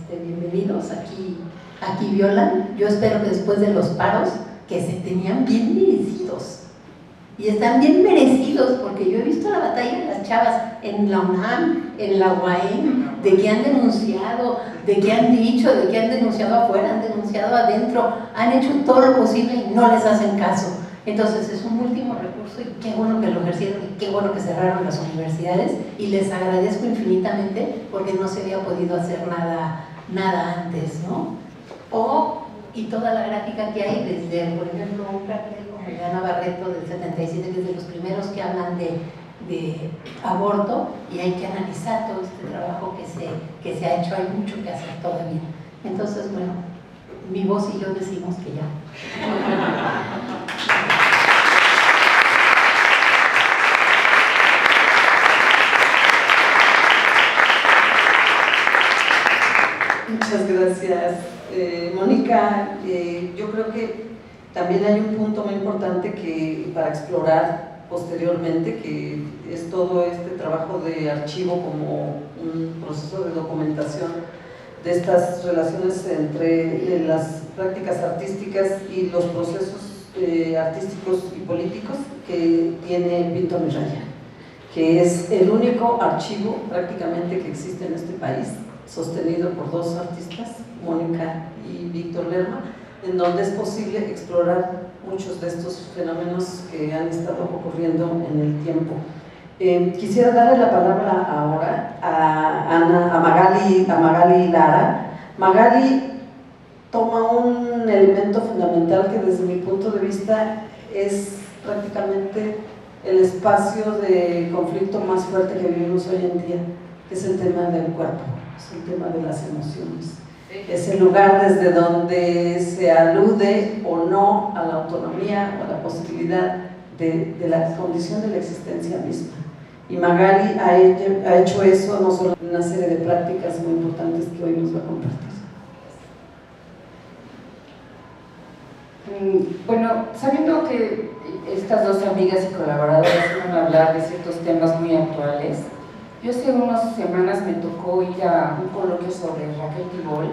Bienvenidos, aquí violan. Yo espero que después de los paros, que se tenían bien merecidos. Y están bien merecidos, porque yo he visto la batalla de las chavas en la UNAM, en la UAM, de que han denunciado, de que han dicho, de que han denunciado afuera, han denunciado adentro, han hecho todo lo posible y no les hacen caso. Entonces es un último recurso, y qué bueno que lo ejercieron y qué bueno que cerraron las universidades, y les agradezco infinitamente porque no se había podido hacer nada antes, ¿no? Y toda la gráfica que hay, desde, por ejemplo, un cartel como el de Ana Barreto del 77, que es de los primeros que hablan de aborto, y hay que analizar todo este trabajo que se ha hecho, hay mucho que hacer todavía. Entonces, bueno, mi voz y yo decimos que ya. Muchas gracias, Mónica. Yo creo que también hay un punto muy importante para explorar posteriormente, que es todo este trabajo de archivo como un proceso de documentación de estas relaciones entre las prácticas artísticas y los procesos artísticos y políticos que tiene Víctor Miraya, que es el único archivo prácticamente que existe en este país, sostenido por dos artistas, Mónica y Víctor Lerma, en donde es posible explorar muchos de estos fenómenos que han estado ocurriendo en el tiempo. Quisiera darle la palabra ahora a Magali Lara. Magali toma un elemento fundamental que desde mi punto de vista es prácticamente el espacio de conflicto más fuerte que vivimos hoy en día, que es el tema del cuerpo. es el tema de las emociones. Es el lugar desde donde se alude o no a la autonomía o a la posibilidad de la condición de la existencia misma. Y Magali ha hecho eso no solo en una serie de prácticas muy importantes que hoy nos va a compartir. Bueno, sabiendo que estas dos amigas y colaboradoras van a hablar de ciertos temas muy actuales, yo hace unas semanas me tocó ir a un coloquio sobre Raquel Tibol.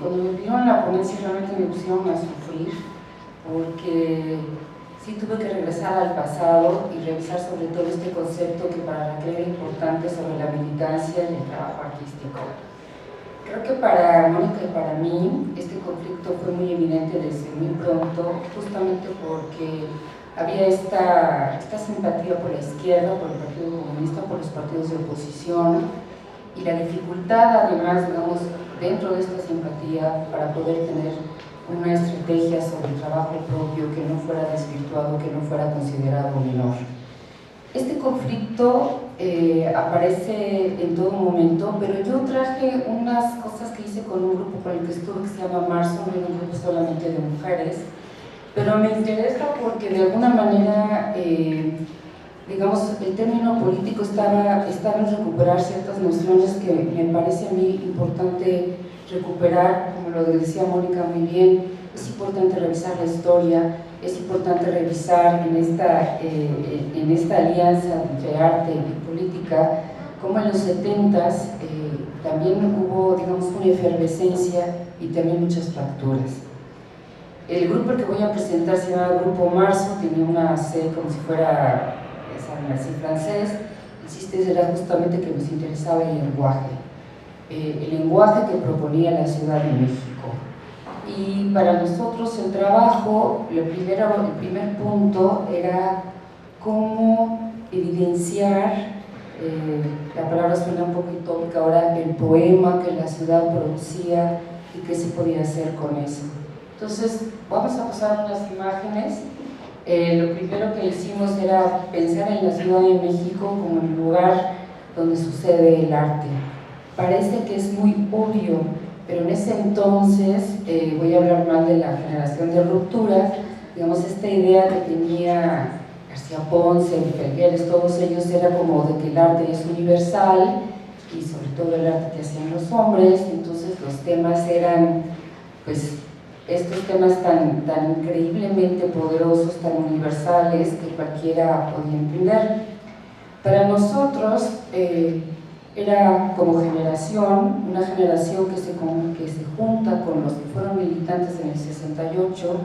Cuando me pidieron la ponencia realmente me pusieron a sufrir, porque sí tuve que regresar al pasado y revisar sobre todo este concepto que para Raquel era importante sobre la militancia y el trabajo artístico. Creo que para Mónica y para mí este conflicto fue muy evidente desde muy pronto, justamente porque había esta simpatía por la izquierda, por el Partido Comunista, por los partidos de oposición, y la dificultad además, digamos, dentro de esta simpatía para poder tener una estrategia sobre el trabajo propio que no fuera desvirtuado, que no fuera considerado menor. Este conflicto aparece en todo momento, pero yo traje unas cosas que hice con un grupo con el que estuve que se llama Marzo, no era un grupo solamente de mujeres, pero me interesa porque de alguna manera, digamos, el término político estaba en recuperar ciertas nociones que me parece a mí importante recuperar, como lo decía Mónica muy bien. Es importante revisar la historia, es importante revisar en esta alianza entre arte y política, como en los 70s también hubo, digamos, una efervescencia y también muchas fracturas. El grupo que voy a presentar se llama Grupo Marzo, tenía una C como si fuera así francés. El chiste era justamente que nos interesaba el lenguaje que proponía la Ciudad de México. Y para nosotros el trabajo, el primer punto era cómo evidenciar, la palabra suena un poco utópica ahora, el poema que la ciudad producía y qué se podía hacer con eso. Entonces, vamos a pasar unas imágenes. Lo primero que hicimos era pensar en la Ciudad de México como el lugar donde sucede el arte. Parece que es muy obvio, pero en ese entonces, voy a hablar más de la generación de ruptura, digamos, esta idea que tenía García Ponce, Felgueres, todos ellos era como de que el arte es universal y sobre todo el arte que hacían los hombres, entonces los temas eran, pues, estos temas tan increíblemente poderosos, tan universales, que cualquiera podía entender. Para nosotros era como generación, una generación que se junta con los que fueron militantes en el 68,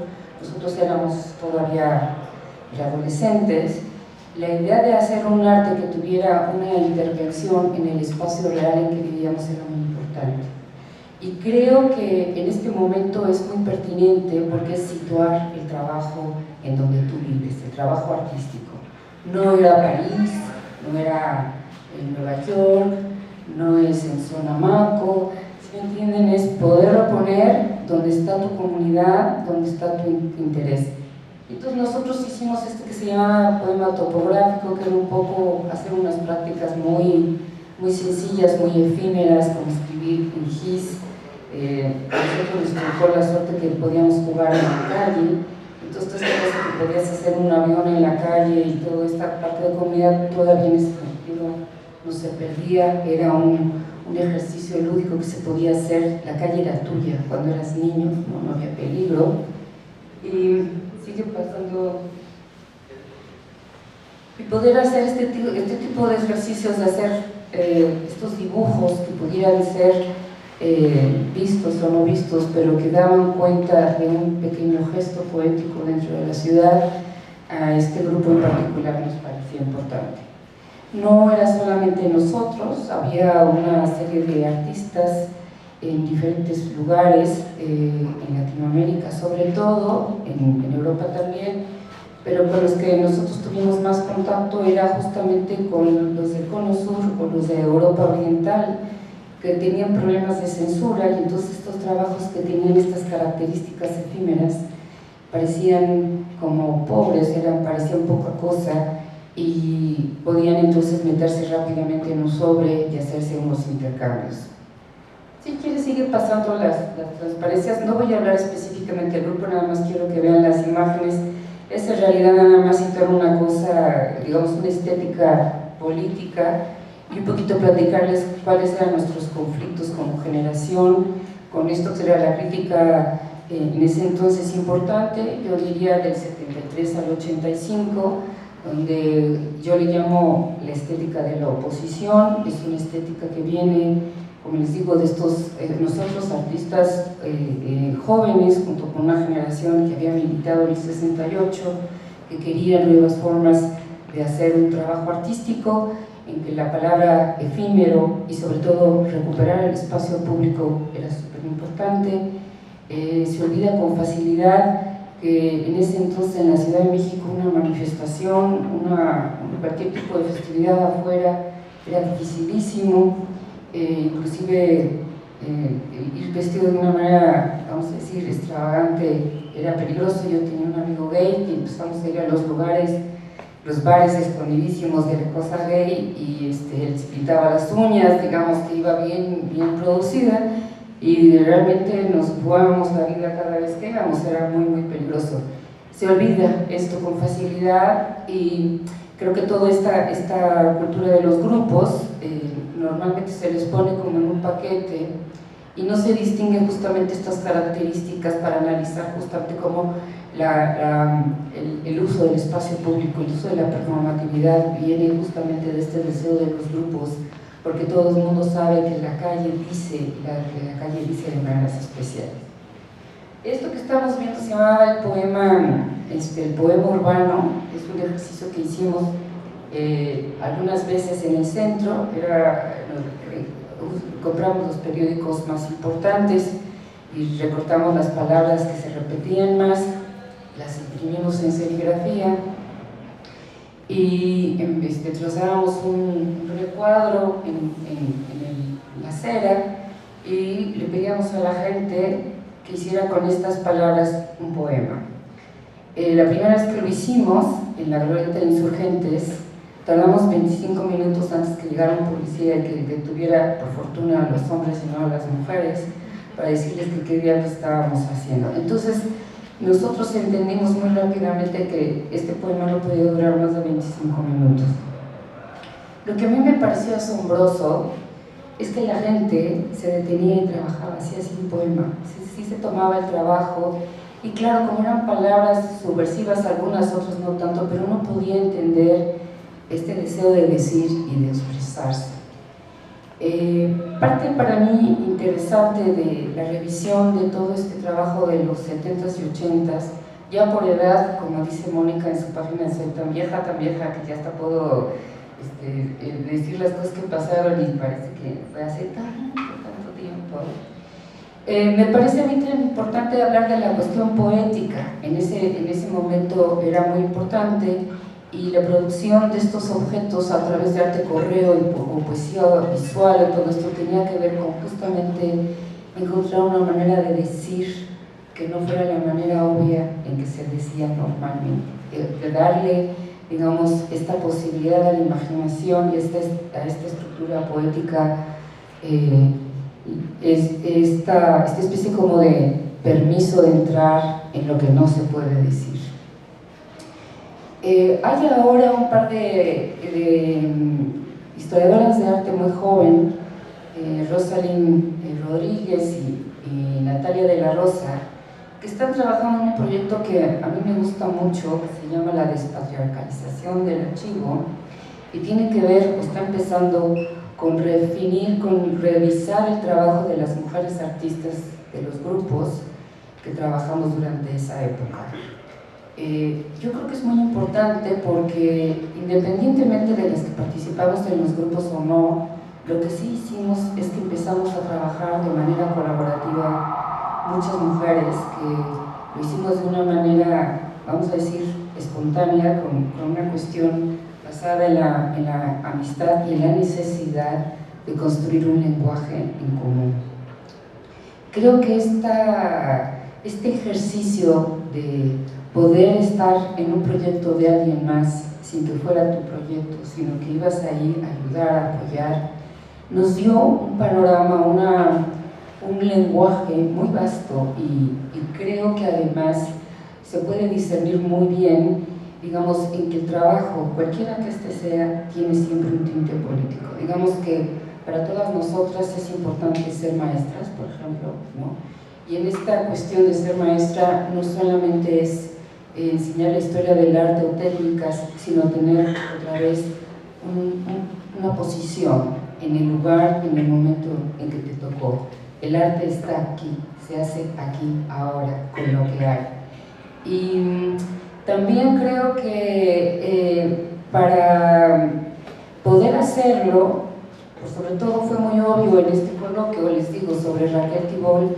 nosotros éramos todavía adolescentes. La idea de hacer un arte que tuviera una intervención en el espacio real en que vivíamos era muy importante. Y creo que en este momento es muy pertinente porque es situar el trabajo en donde tú vives, el trabajo artístico. No era París, no era en Nueva York, no es en Sonamaco, si me entienden, es poderlo poner donde está tu comunidad, donde está tu interés. Entonces nosotros hicimos esto que se llama poema topográfico, que era un poco hacer unas prácticas muy sencillas, muy efímeras, como escribir en gis. Nosotros nos tocó la suerte que podíamos jugar en la calle, entonces esta cosa que podías hacer un avión en la calle y toda esta parte de comunidad todavía en ese sentido no se perdía, era un ejercicio lúdico que se podía hacer, la calle era tuya cuando eras niño, no había peligro, y sigue pasando, y poder hacer este tipo de ejercicios, de hacer estos dibujos que pudieran ser vistos o no vistos, pero que daban cuenta de un pequeño gesto poético dentro de la ciudad, a este grupo en particular nos parecía importante. No era solamente nosotros, había una serie de artistas en diferentes lugares, en Latinoamérica sobre todo, en Europa también, pero con los que nosotros tuvimos más contacto era justamente con los del Cono Sur o los de Europa Oriental, que tenían problemas de censura, y entonces estos trabajos que tenían estas características efímeras parecían como pobres, parecían poca cosa, y podían entonces meterse rápidamente en un sobre y hacerse unos intercambios. Si quieres sigue pasando las transparencias, no voy a hablar específicamente del grupo, nada más quiero que vean las imágenes. Es en realidad nada más citar una cosa, digamos una estética política y un poquito platicarles cuáles eran nuestros conflictos como generación, con esto que sería la crítica en ese entonces importante, yo diría del 73 al 85, donde yo le llamo la estética de la oposición. Es una estética que viene, como les digo, de estos, nosotros artistas jóvenes, junto con una generación que había militado en el 68, que quería nuevas formas de hacer un trabajo artístico, en que la palabra efímero y sobre todo recuperar el espacio público era súper importante. Se olvida con facilidad que en ese entonces en la Ciudad de México una manifestación, cualquier tipo de festividad afuera era dificilísimo, inclusive ir vestido de una manera, vamos a decir, extravagante era peligroso. Yo tenía un amigo gay y empezamos a ir a los lugares, los bares escondidísimos de la cosa gay, y él se pintaba las uñas, digamos que iba bien producida, y realmente nos jugábamos la vida cada vez que íbamos, era muy peligroso. Se olvida esto con facilidad, y creo que toda esta cultura de los grupos normalmente se les pone como en un paquete y no se distinguen justamente estas características para analizar justamente cómo el uso del espacio público, el uso de la performatividad viene justamente de este deseo de los grupos, porque todo el mundo sabe que la calle dice de maneras especiales. Esto que estamos viendo se llamaba el poema urbano. Es un ejercicio que hicimos algunas veces en el centro. Compramos los periódicos más importantes y recortamos las palabras que se repetían más, las imprimimos en serigrafía y trozábamos un recuadro en la acera y le pedíamos a la gente que hiciera con estas palabras un poema. La primera vez que lo hicimos, en la glorieta de Insurgentes, tardamos 25 minutos antes que llegara un policía y que detuviera, por fortuna, a los hombres y no a las mujeres, para decirles que qué diablos estábamos haciendo. Entonces, nosotros entendimos muy rápidamente que este poema no podía durar más de 25 minutos. Lo que a mí me pareció asombroso es que la gente se detenía y trabajaba, hacía así un poema, sí se tomaba el trabajo, y claro, como eran palabras subversivas, algunas, otras no tanto, pero uno podía entender este deseo de decir y de expresarse. Parte para mí interesante de la revisión de todo este trabajo de los 70s y 80s, ya por edad, como dice Mónica en su página, soy tan vieja que ya hasta puedo decir las cosas que pasaron y parece que fue hace tanto tiempo. Me parece a mí tan importante hablar de la cuestión poética. En ese momento era muy importante, y la producción de estos objetos a través de arte correo o poesía visual, todo esto tenía que ver con justamente encontrar una manera de decir que no fuera la manera obvia en que se decía normalmente, de darle, digamos, esta posibilidad a la imaginación y a esta estructura poética, esta especie como de permiso de entrar en lo que no se puede decir. Hay ahora un par de historiadoras de arte muy joven, Rosalind Rodríguez y Natalia de la Rosa, que están trabajando en un proyecto que a mí me gusta mucho, que se llama la despatriarcalización del archivo, y tiene que ver, o está empezando, con redefinir, con revisar el trabajo de las mujeres artistas de los grupos que trabajamos durante esa época. Yo creo que es muy importante porque independientemente de las que participamos en los grupos o no, lo que sí hicimos es que empezamos a trabajar de manera colaborativa muchas mujeres, que lo hicimos de una manera, vamos a decir, espontánea, con una cuestión basada en la amistad y en la necesidad de construir un lenguaje en común. Creo que este ejercicio de poder estar en un proyecto de alguien más sin que fuera tu proyecto, sino que ibas a ir a ayudar, a apoyar, nos dio un panorama, un lenguaje muy vasto y creo que además se puede discernir muy bien, digamos, en que el trabajo, cualquiera que este sea, tiene siempre un tinte político. Digamos que para todas nosotras es importante ser maestras, por ejemplo, ¿no? Y en esta cuestión de ser maestra no solamente es enseñar la historia del arte o técnicas, sino tener otra vez una posición en el lugar, en el momento en que te tocó. El arte está aquí, se hace aquí, ahora, con lo que hay. Y también creo que para poder hacerlo, pues sobre todo fue muy obvio en este coloquio, les digo, sobre Raquel Tibol,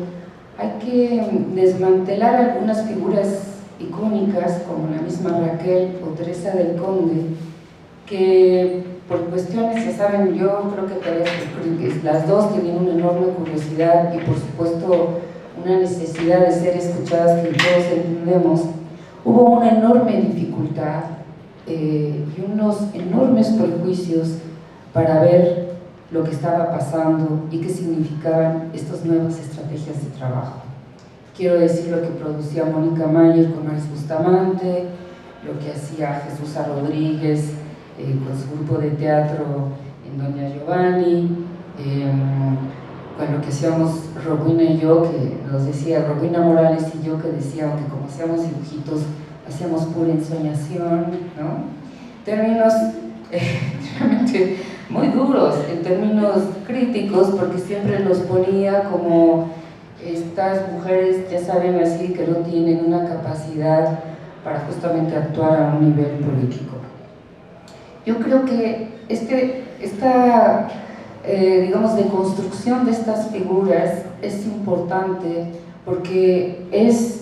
hay que desmantelar algunas figuras icónicas como la misma Raquel o Teresa del Conde, que por cuestiones, ya saben, yo creo que las dos tienen una enorme curiosidad y por supuesto una necesidad de ser escuchadas que todos entendemos. Hubo una enorme dificultad y unos enormes prejuicios para ver lo que estaba pasando y qué significaban estas nuevas estrategias de trabajo. Quiero decir lo que producía Mónica Mayer con Maris Bustamante, lo que hacía Jesús A. Rodríguez con su grupo de teatro en Doña Giovanni, con lo que hacíamos Rowena y yo, que nos decía, Rowena Morales y yo, que decíamos que como hacíamos dibujitos, hacíamos pura ensoñación, ¿no? Términos realmente muy duros, en términos críticos, porque siempre los ponía como estas mujeres, ya saben, así, que no tienen una capacidad para justamente actuar a un nivel político. Yo creo que esta digamos, deconstrucción de estas figuras es importante porque es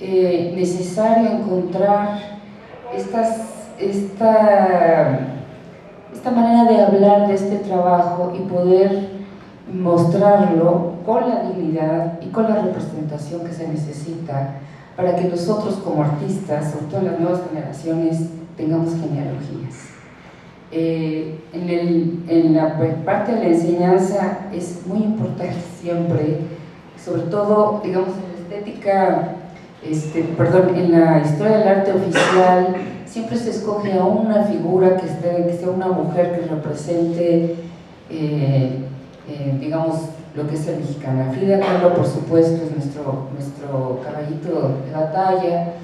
necesario encontrar esta manera de hablar de este trabajo y poder mostrarlo con la dignidad y con la representación que se necesita para que nosotros como artistas, sobre todo las nuevas generaciones, tengamos genealogías. En la parte de la enseñanza es muy importante siempre, sobre todo, digamos, en la estética, en la historia del arte oficial, siempre se escoge a una figura que sea una mujer que represente, digamos, lo que es el mexicano. Frida Kahlo, por supuesto, es nuestro caballito de batalla,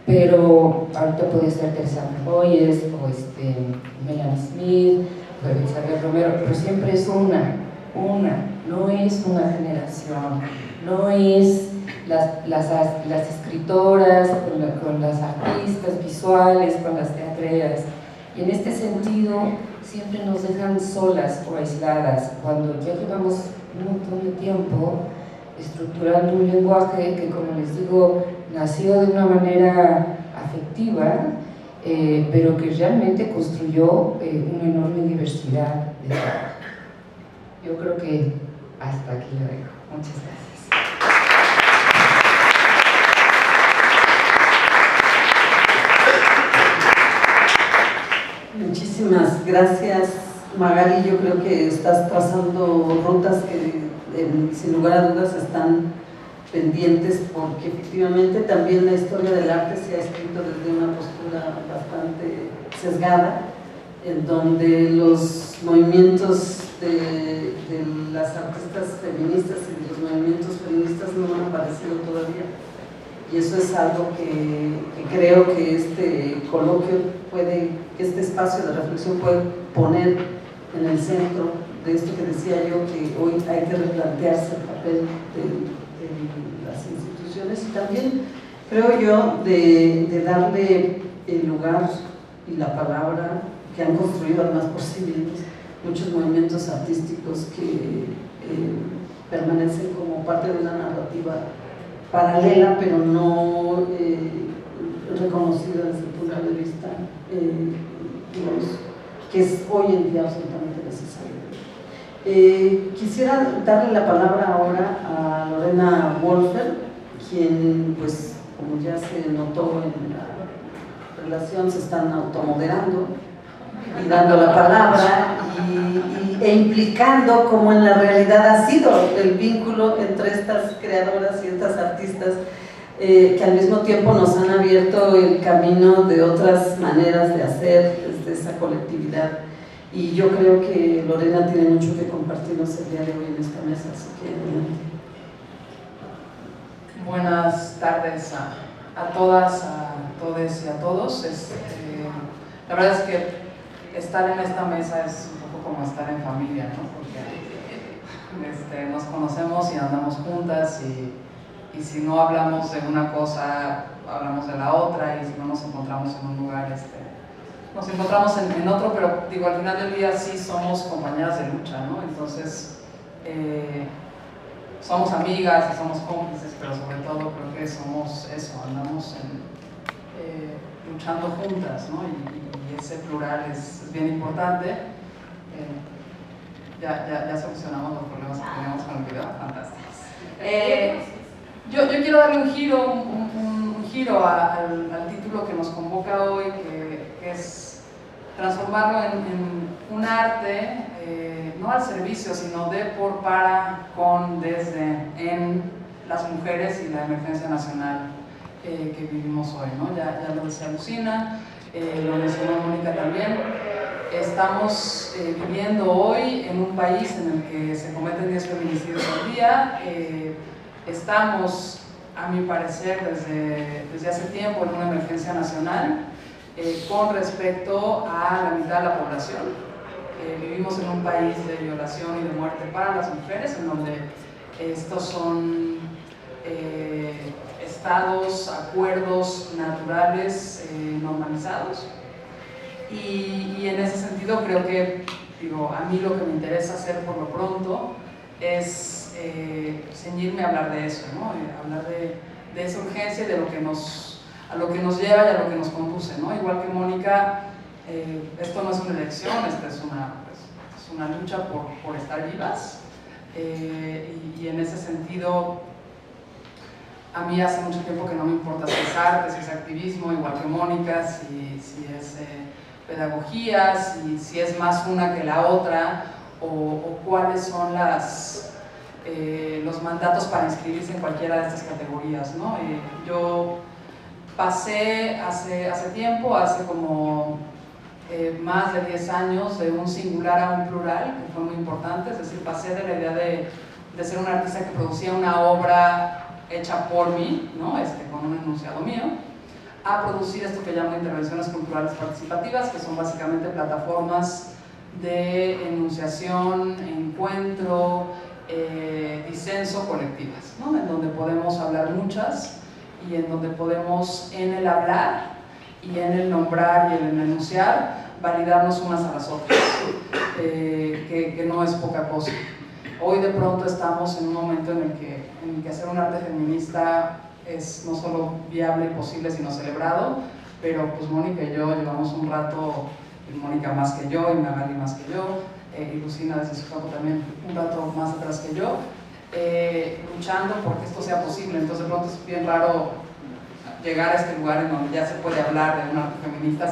pero ahorita puede ser Teresa Boyes o Melanie Smith o Elizabeth Romero, pero siempre es una, no es una generación, no es las escritoras con las artistas visuales, con las teatreras, y en este sentido siempre nos dejan solas o aisladas cuando ya llevamos un montón de tiempo estructurando un lenguaje que, como les digo, nació de una manera afectiva, pero que realmente construyó una enorme diversidad de trabajo. Yo creo que hasta aquí lo dejo. Muchas gracias. Muchísimas gracias, Magali. Yo creo que estás trazando rutas que sin lugar a dudas están pendientes, porque efectivamente también la historia del arte se ha escrito desde una postura bastante sesgada, en donde los movimientos de las artistas feministas y de los movimientos feministas no han aparecido todavía. Y eso es algo que creo que este coloquio que este espacio de reflexión puede poner en el centro de esto que decía yo, que hoy hay que replantearse el papel de las instituciones, y también creo yo de darle el lugar y la palabra que han construido además por sí mismos muchos movimientos artísticos que permanecen como parte de una narrativa paralela, pero no reconocida desde el punto de vista, digamos, que es hoy en día absolutamente necesario. Quisiera darle la palabra ahora a Lorena Wolfer, quien, pues, como ya se notó en la relación se están automoderando y dando la palabra e implicando cómo en la realidad ha sido el vínculo entre estas creadoras y estas artistas que al mismo tiempo nos han abierto el camino de otras maneras de hacer desde esa colectividad. Y yo creo que Lorena tiene mucho que compartirnos el día de hoy en esta mesa, así que adelante. Buenas tardes a todas, a todes y a todos. La verdad es que estar en esta mesa es un poco como estar en familia, ¿no? Porque nos conocemos y andamos juntas y si no hablamos de una cosa, hablamos de la otra, y si no nos encontramos en un lugar, nos encontramos en otro, pero digo, al final del día sí somos compañeras de lucha, ¿no? Entonces, somos amigas y somos cómplices, pero sobre todo creo que somos eso, andamos luchando juntas, ¿no? Y ese plural es bien importante. Ya solucionamos los problemas que tenemos con el video, fantástico. Yo quiero darle un giro al título que nos convoca hoy, que es transformarlo en un arte, no al servicio, sino de, por, para, con, desde, en las mujeres y la emergencia nacional que vivimos hoy, ¿no? Ya lo decía Lucina, lo mencionó Mónica también. Estamos viviendo hoy en un país en el que se cometen 10 feminicidios al día. Estamos, a mi parecer, desde hace tiempo en una emergencia nacional con respecto a la mitad de la población. Vivimos en un país de violación y de muerte para las mujeres, en donde estos son estados, acuerdos naturales normalizados. Y en ese sentido creo que, a mí lo que me interesa hacer por lo pronto es ceñirme a hablar de eso, ¿no? Hablar de esa urgencia y de a lo que nos lleva y a lo que nos conduce, ¿no? Igual que Mónica, esto no es una elección, esta es una lucha por estar vivas, y en ese sentido a mí hace mucho tiempo que no me importa si es arte, si es activismo, igual que Mónica, si es pedagogía, si es más una que la otra, o cuáles son los mandatos para inscribirse en cualquiera de estas categorías, ¿no? Yo pasé hace tiempo, hace como más de 10 años, de un singular a un plural, que fue muy importante, es decir, pasé de la idea de ser una artista que producía una obra hecha por mí, ¿no? Con un enunciado mío, a producir esto que llamo intervenciones culturales participativas, que son básicamente plataformas de enunciación, encuentro, disenso colectivas, ¿no? En donde podemos hablar muchas y en donde podemos, en el hablar y en el nombrar y en el enunciar, validarnos unas a las otras, que no es poca cosa. Hoy de pronto estamos en un momento en el que hacer un arte feminista es no solo viable y posible, sino celebrado, pero pues Mónica y yo llevamos un rato, y Mónica más que yo, y Magali más que yo, y Lucina desde su campo también un rato más atrás que yo, luchando porque esto sea posible. Entonces de pronto es bien raro llegar a este lugar en donde ya se puede hablar de un arte feminista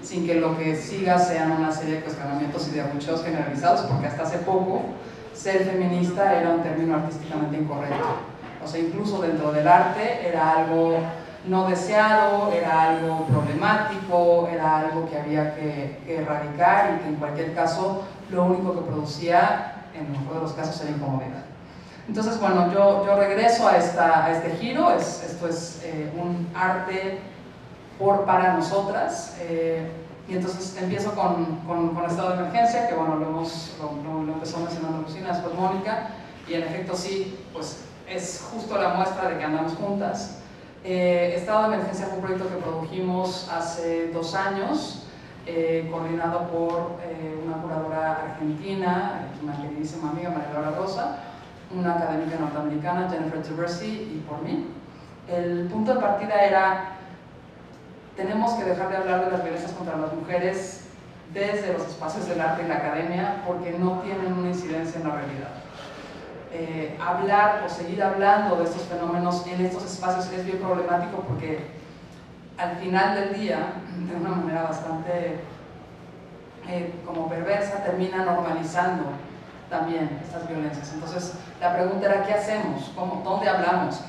sin que lo que siga sean una serie de cuestionamientos y de abucheos generalizados, porque hasta hace poco ser feminista era un término artísticamente incorrecto. O sea, incluso dentro del arte era algo no deseado, era algo problemático, era algo que había que erradicar y que en cualquier caso lo único que producía, en el mejor de los casos, era incomodidad. Entonces, bueno, yo regreso a este giro, esto es un arte para nosotras, y entonces empiezo con estado de emergencia, que bueno, lo empezó mencionando Lucina, después Mónica, y en efecto sí, pues es justo la muestra de que andamos juntas. Estado de emergencia fue un proyecto que produjimos hace 2 años, coordinado por una curadora argentina, una queridísima amiga, María Laura Rosa, una académica norteamericana, Jennifer Traversy, y por mí. El punto de partida era: tenemos que dejar de hablar de las violencias contra las mujeres desde los espacios del arte y la academia, porque no tienen una incidencia en la realidad. Hablar o seguir hablando de estos fenómenos en estos espacios es bien problemático, porque al final del día, de una manera bastante como perversa, termina normalizando también estas violencias. Entonces, la pregunta era, ¿qué hacemos? ¿Dónde hablamos?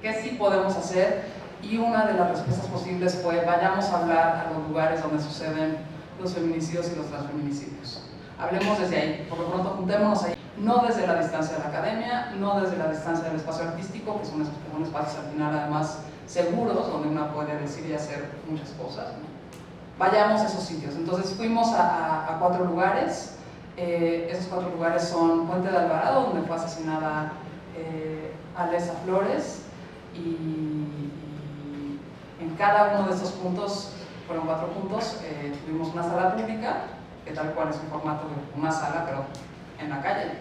¿Qué sí podemos hacer? Y una de las respuestas posibles fue, vayamos a hablar a los lugares donde suceden los feminicidios y los transfeminicidios. Hablemos desde ahí, por lo pronto juntémonos ahí, no desde la distancia de la academia, no desde la distancia del espacio artístico, que son espacios al final además seguros, donde una puede decir y hacer muchas cosas, ¿no? Vayamos a esos sitios. Entonces fuimos a 4 lugares. Esos 4 lugares son Puente de Alvarado, donde fue asesinada Alessa Flores, y en cada uno de estos puntos, fueron 4 puntos, tuvimos una sala pública, que tal cual es un formato de una sala, pero en la calle,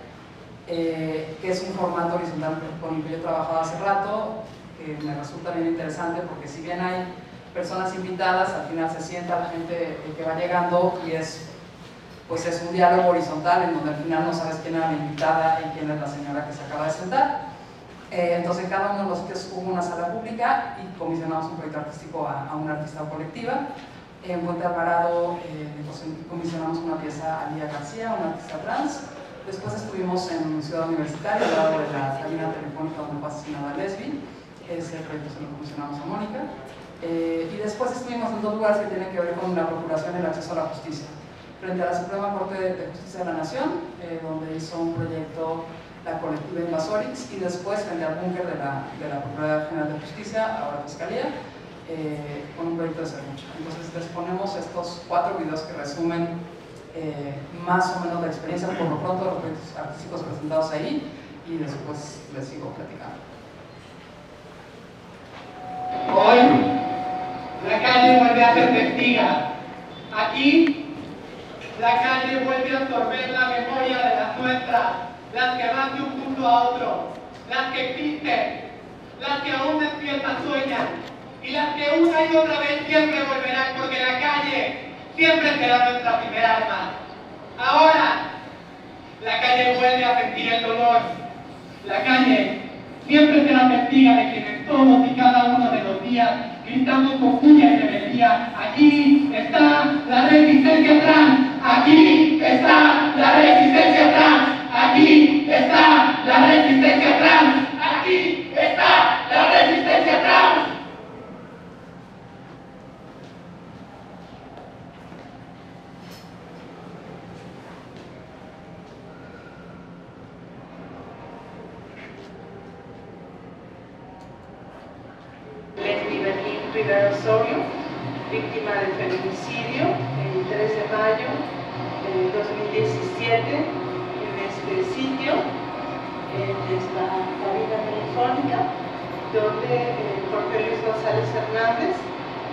que es un formato horizontal con el que yo he trabajado hace rato, que me resulta bien interesante, porque si bien hay personas invitadas, al final se sienta la gente que va llegando y pues es un diálogo horizontal en donde al final no sabes quién era la invitada y quién es la señora que se acaba de sentar. Entonces en cada uno de los sitios hubo una sala pública y comisionamos un proyecto artístico a una artista colectiva. En Puente Alvarado comisionamos una pieza a Lía García, una artista trans. Después estuvimos en Ciudad Universitaria, al lado de la cabina telefónica donde fue asesinada Lesbi. Ese proyecto se lo comisionamos a Mónica. Y después estuvimos en 2 lugares que tienen que ver con la procuración y el acceso a la justicia. Frente a la Suprema Corte de Justicia de la Nación, donde hizo un proyecto la colectiva Invasorix, y después frente al búnker de la Procuraduría General de Justicia, ahora Fiscalía, con un proyecto de Serrucho. Entonces les ponemos estos 4 videos que resumen más o menos la experiencia, por lo pronto, de los proyectos artísticos presentados ahí, y después les sigo platicando. Hoy, la calle vuelve a ser testiga. Aquí, la calle vuelve a absorber la memoria de las nuestras, las que van de un punto a otro, las que existen, las que aún despiertan sueñan, y las que una y otra vez siempre volverán, porque la calle siempre será nuestra primera arma. Ahora, la calle vuelve a sentir el dolor. La calle siempre será testiga de quienes todos y cada uno de los días gritamos con furia y rebeldía: aquí está la resistencia trans, aquí está la resistencia trans, aquí está la resistencia trans, aquí está la resistencia trans. Lesbi Berlín Rivera Osorio, víctima de feminicidio el 3 de mayo de 2017 en este sitio, en esta cabina telefónica, donde Jorge Luis González Hernández,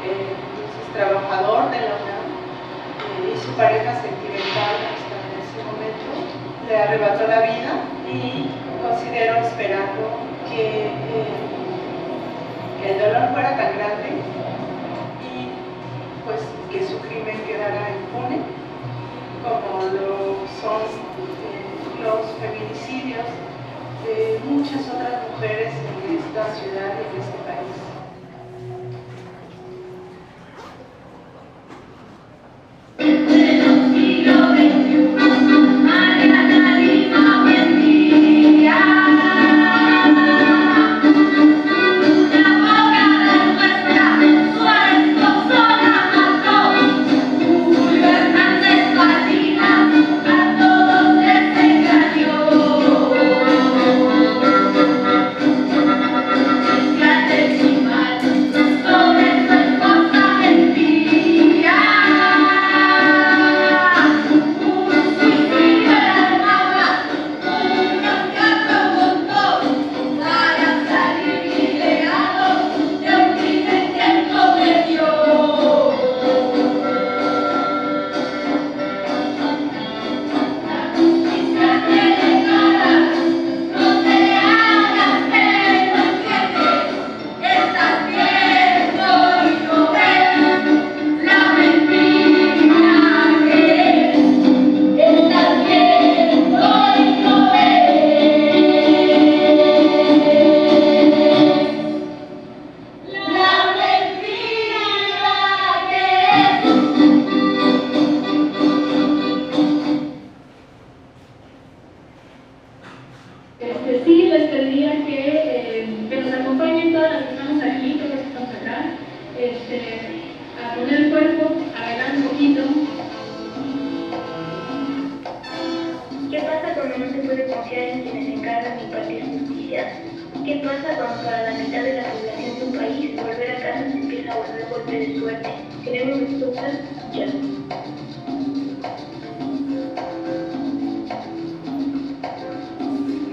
entonces trabajador de la UNAM, y su pareja sentimental hasta ese momento, le arrebató la vida, y considero, esperando que el dolor fuera tan grande y pues que su crimen quedara impune, como lo son los feminicidios de muchas otras mujeres en esta ciudad y en este país. Thank you. organizaciones quienes se encargan de impartir justicia. ¿Qué pasa cuando para la mitad de la población de un país volver a casa se empieza a volver golpe de suerte? Queremos respuestas ya.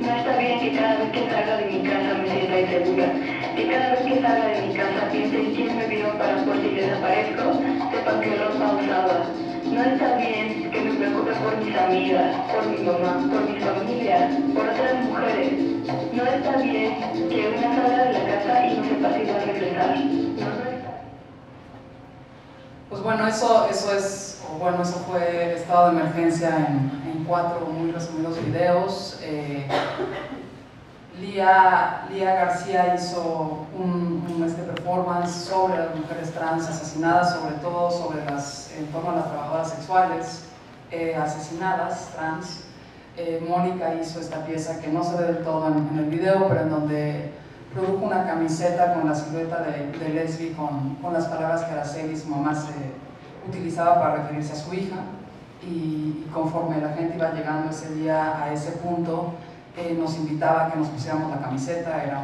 No está bien que cada vez que salga de mi casa me sienta insegura. Que cada vez que salga de mi casa piense en quién me vio para por si desaparezco, sepan que ropa usaba. No está bien que me preocupe por mis amigas, por mi mamá, por mi familia, por otras mujeres. No está bien que una salga de la casa y no sepa si va a regresar. No está bien. Pues bueno, eso fue estado de emergencia en 4 muy resumidos videos. Lía García hizo un performance sobre las mujeres trans asesinadas, sobre todo en torno a las trabajadoras sexuales asesinadas trans. Mónica hizo esta pieza que no se ve del todo en el video, pero en donde produjo una camiseta con la silueta de Lesbi con las palabras que Araceli, su mamá, se utilizaba para referirse a su hija. Y conforme la gente iba llegando ese día a ese punto, nos invitaba a que nos pusiéramos la camiseta. Era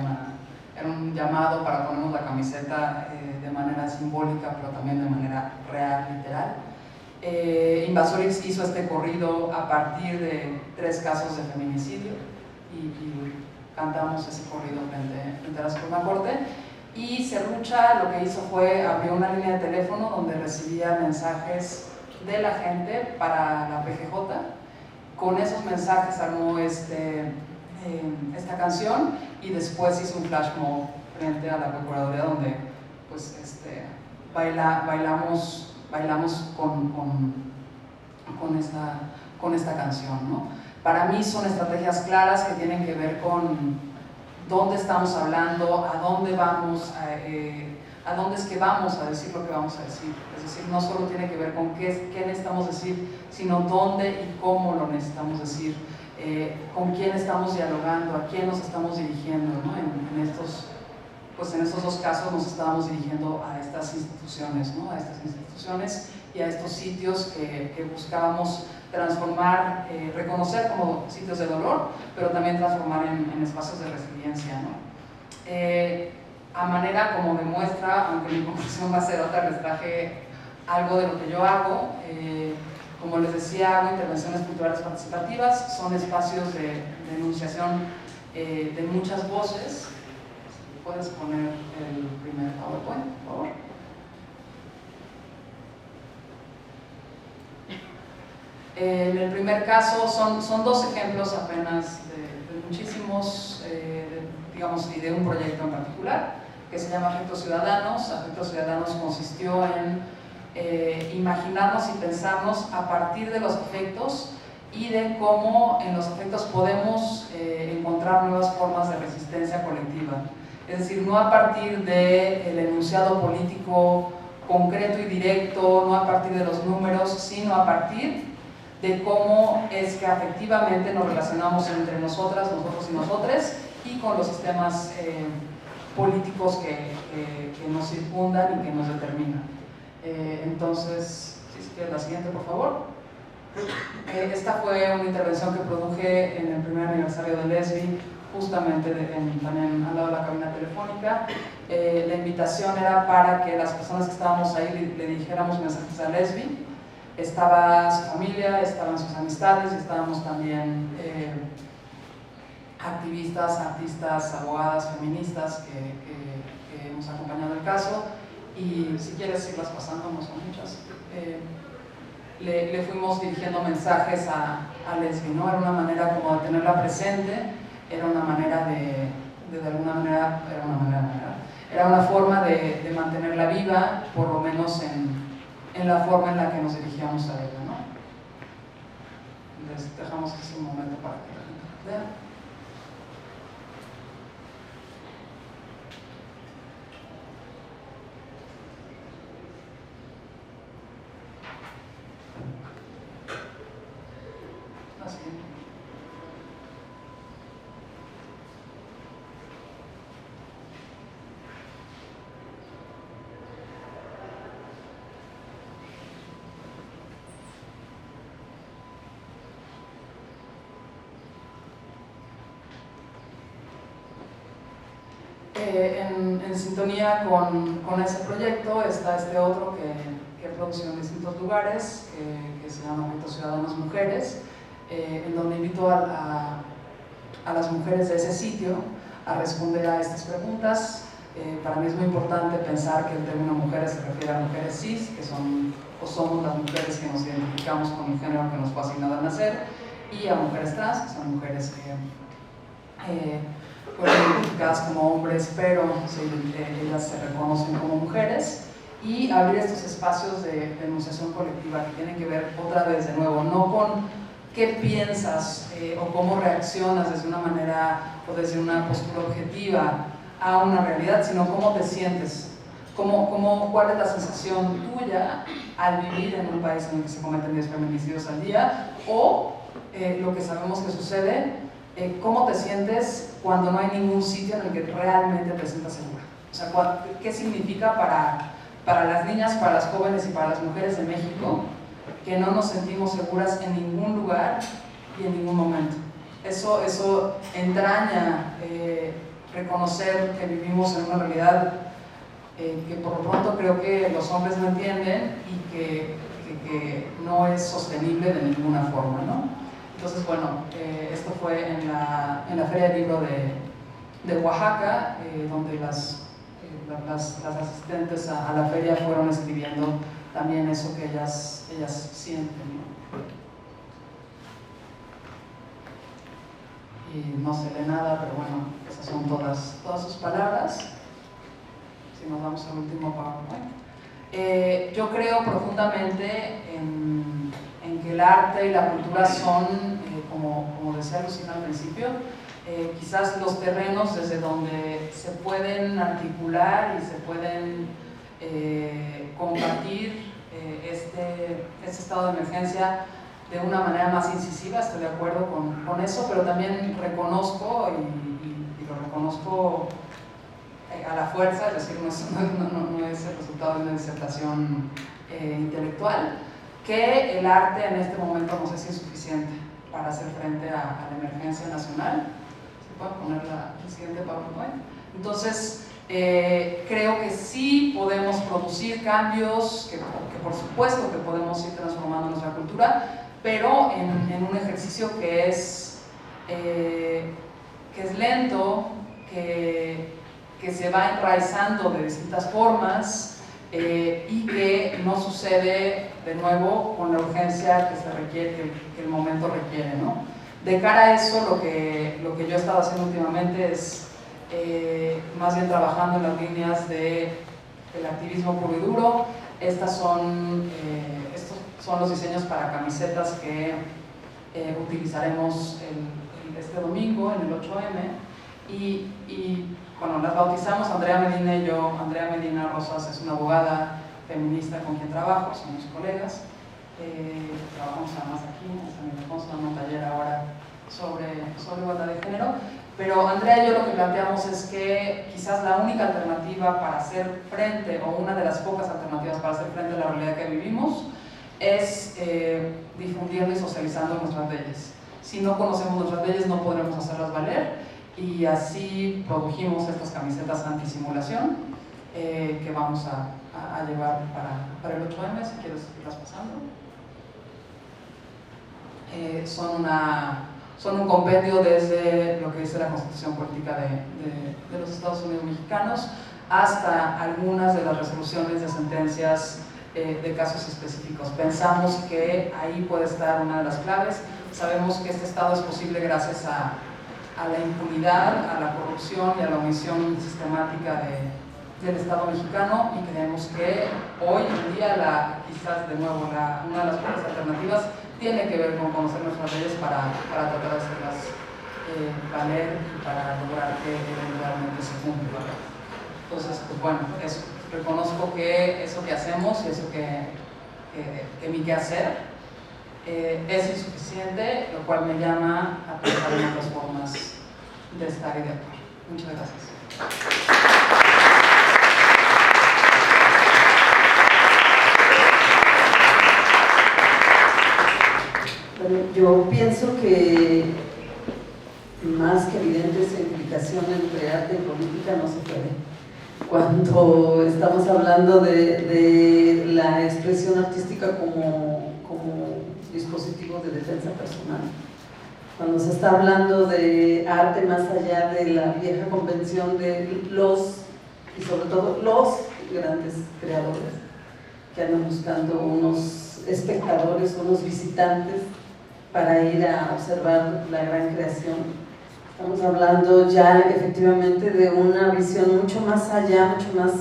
un llamado para ponernos la camiseta de manera simbólica, pero también de manera real, literal. Invasorix hizo este corrido a partir de 3 casos de feminicidio y cantamos ese corrido frente a la Suprema Corte. Y Serrucha lo que hizo fue abrió una línea de teléfono donde recibía mensajes de la gente para la PGJ. Con esos mensajes armó esta canción y después hizo un flash mob frente a la Procuraduría donde pues, bailamos con esta canción, ¿no? Para mí son estrategias claras que tienen que ver con dónde estamos hablando, a dónde vamos, a dónde es que vamos a decir lo que vamos a decir. Es decir, no solo tiene que ver con qué necesitamos decir, sino dónde y cómo lo necesitamos decir, con quién estamos dialogando, a quién nos estamos dirigiendo, ¿no? En estos 2 casos nos estábamos dirigiendo a estas instituciones, ¿no? A estas instituciones y a estos sitios que buscábamos transformar, reconocer como sitios de dolor, pero también transformar en espacios de resiliencia, ¿no? A manera como demuestra, aunque mi conclusión va a ser otra, les traje algo de lo que yo hago. Como les decía, hago intervenciones culturales participativas, son espacios de enunciación de muchas voces. ¿Puedes poner el primer PowerPoint, por favor? En el primer caso son 2 ejemplos apenas de muchísimos, digamos, y de un proyecto en particular que se llama Afectos Ciudadanos. Afectos Ciudadanos consistió en imaginarnos y pensarnos a partir de los afectos y de cómo en los afectos podemos encontrar nuevas formas de resistencia colectiva. Es decir, no a partir del enunciado político concreto y directo, no a partir de los números, sino a partir de cómo es que afectivamente nos relacionamos entre nosotras, nosotros y nosotres, y con los sistemas políticos que nos circundan y que nos determinan. Entonces, si quieres la siguiente, por favor. Esta fue una intervención que produje en el primer aniversario de Lesbi, justamente también al lado de la cabina telefónica. La invitación era para que las personas que estábamos ahí le dijéramos mensajes a Lesbi. Estaba su familia, estaban sus amistades, estábamos también activistas, artistas, abogadas, feministas que hemos acompañado el caso. Y si quieres irlas pasando, no son muchas. Le fuimos dirigiendo mensajes a Lesbi, ¿no? Era una manera como de tenerla presente, era una manera era una forma de mantenerla viva, por lo menos en la forma en la que nos dirigíamos a ella, ¿no? Les dejamos así un momento para que la gente vea. en sintonía con ese proyecto está este otro que he producido en distintos lugares, que se llama Movimiento Ciudadanos Mujeres, en donde invito a las mujeres de ese sitio a responder a estas preguntas. Para mí es muy importante pensar que el término mujeres se refiere a mujeres cis, que son o somos las mujeres que nos identificamos con el género que nos fue asignado al nacer, y a mujeres trans, que son mujeres que fueron identificadas como hombres, pero ellas se reconocen como mujeres, y abrir estos espacios de enunciación colectiva que tienen que ver otra vez, de nuevo, no con qué piensas o cómo reaccionas desde una manera o desde una postura objetiva a una realidad, sino cómo te sientes, cuál es la sensación tuya al vivir en un país en el que se cometen 10 feminicidios al día, o lo que sabemos que sucede, cómo te sientes cuando no hay ningún sitio en el que realmente te sientas segura. O sea, ¿qué significa para las niñas, para las jóvenes y para las mujeres de México que no nos sentimos seguras en ningún lugar y en ningún momento? Eso entraña reconocer que vivimos en una realidad que por lo pronto creo que los hombres no entienden y que no es sostenible de ninguna forma, ¿no? Entonces, bueno, esto fue en la Feria del Libro de Oaxaca, donde las asistentes a la feria fueron escribiendo también eso que ellas sienten, ¿no? Y no se lee nada, pero bueno, esas son todas sus palabras. Si nos vamos al último PowerPoint. Yo creo profundamente en que el arte y la cultura son, como decía Lucina al principio, quizás los terrenos desde donde se pueden articular y se pueden combatir este estado de emergencia de una manera más incisiva. Estoy de acuerdo con eso, pero también reconozco, y lo reconozco a la fuerza, es decir, no es el resultado de una disertación intelectual, que el arte en este momento no sé si es suficiente para hacer frente a la emergencia nacional. ¿Se puede poner el siguiente PowerPoint? Entonces, creo que sí podemos producir cambios, que por supuesto que podemos ir transformando nuestra cultura, pero en un ejercicio que es lento, que se va enraizando de distintas formas, y que no sucede de nuevo con la urgencia que se requiere, que el momento requiere, ¿no? De cara a eso, lo que yo he estado haciendo últimamente es más bien trabajando en las líneas del activismo puro y duro. Estos son los diseños para camisetas que utilizaremos este domingo en el 8M, y bueno, las bautizamos Andrea Medina y yo. Andrea Medina Rosas es una abogada feminista con quien trabajo, somos colegas, trabajamos además aquí en San Ildefonso, dando un taller ahora sobre igualdad de género. Pero Andrea y yo lo que planteamos es que quizás la única alternativa para hacer frente, o una de las pocas alternativas para hacer frente a la realidad que vivimos, es difundiendo y socializando nuestras leyes. Si no conocemos nuestras leyes no podremos hacerlas valer, y así produjimos estas camisetas antisimulación que vamos a llevar para el 8M, si quieres irlas pasando. Son un compendio desde lo que dice la Constitución Política de los Estados Unidos Mexicanos hasta algunas de las resoluciones de sentencias de casos específicos. Pensamos que ahí puede estar una de las claves. Sabemos que este Estado es posible gracias a la impunidad, a la corrupción y a la omisión sistemática del Estado mexicano, y creemos que hoy en día, quizás de nuevo, una de las pocas alternativas tiene que ver con conocer nuestras leyes para tratar de hacerlas valer y para lograr que eventualmente se cumplan. Entonces, pues bueno, eso. Reconozco que eso que hacemos y eso que mi quehacer es insuficiente, lo cual me llama a pensar en otras formas de estar y de actuar. Muchas gracias. Bueno, yo pienso que más que evidente esa implicación entre arte y política no se puede. Cuando estamos hablando de la expresión artística como dispositivo de defensa personal, cuando se está hablando de arte más allá de la vieja convención de los, y sobre todo los grandes creadores, que andan buscando unos espectadores, unos visitantes para ir a observar la gran creación. Estamos hablando ya efectivamente de una visión mucho más allá, mucho más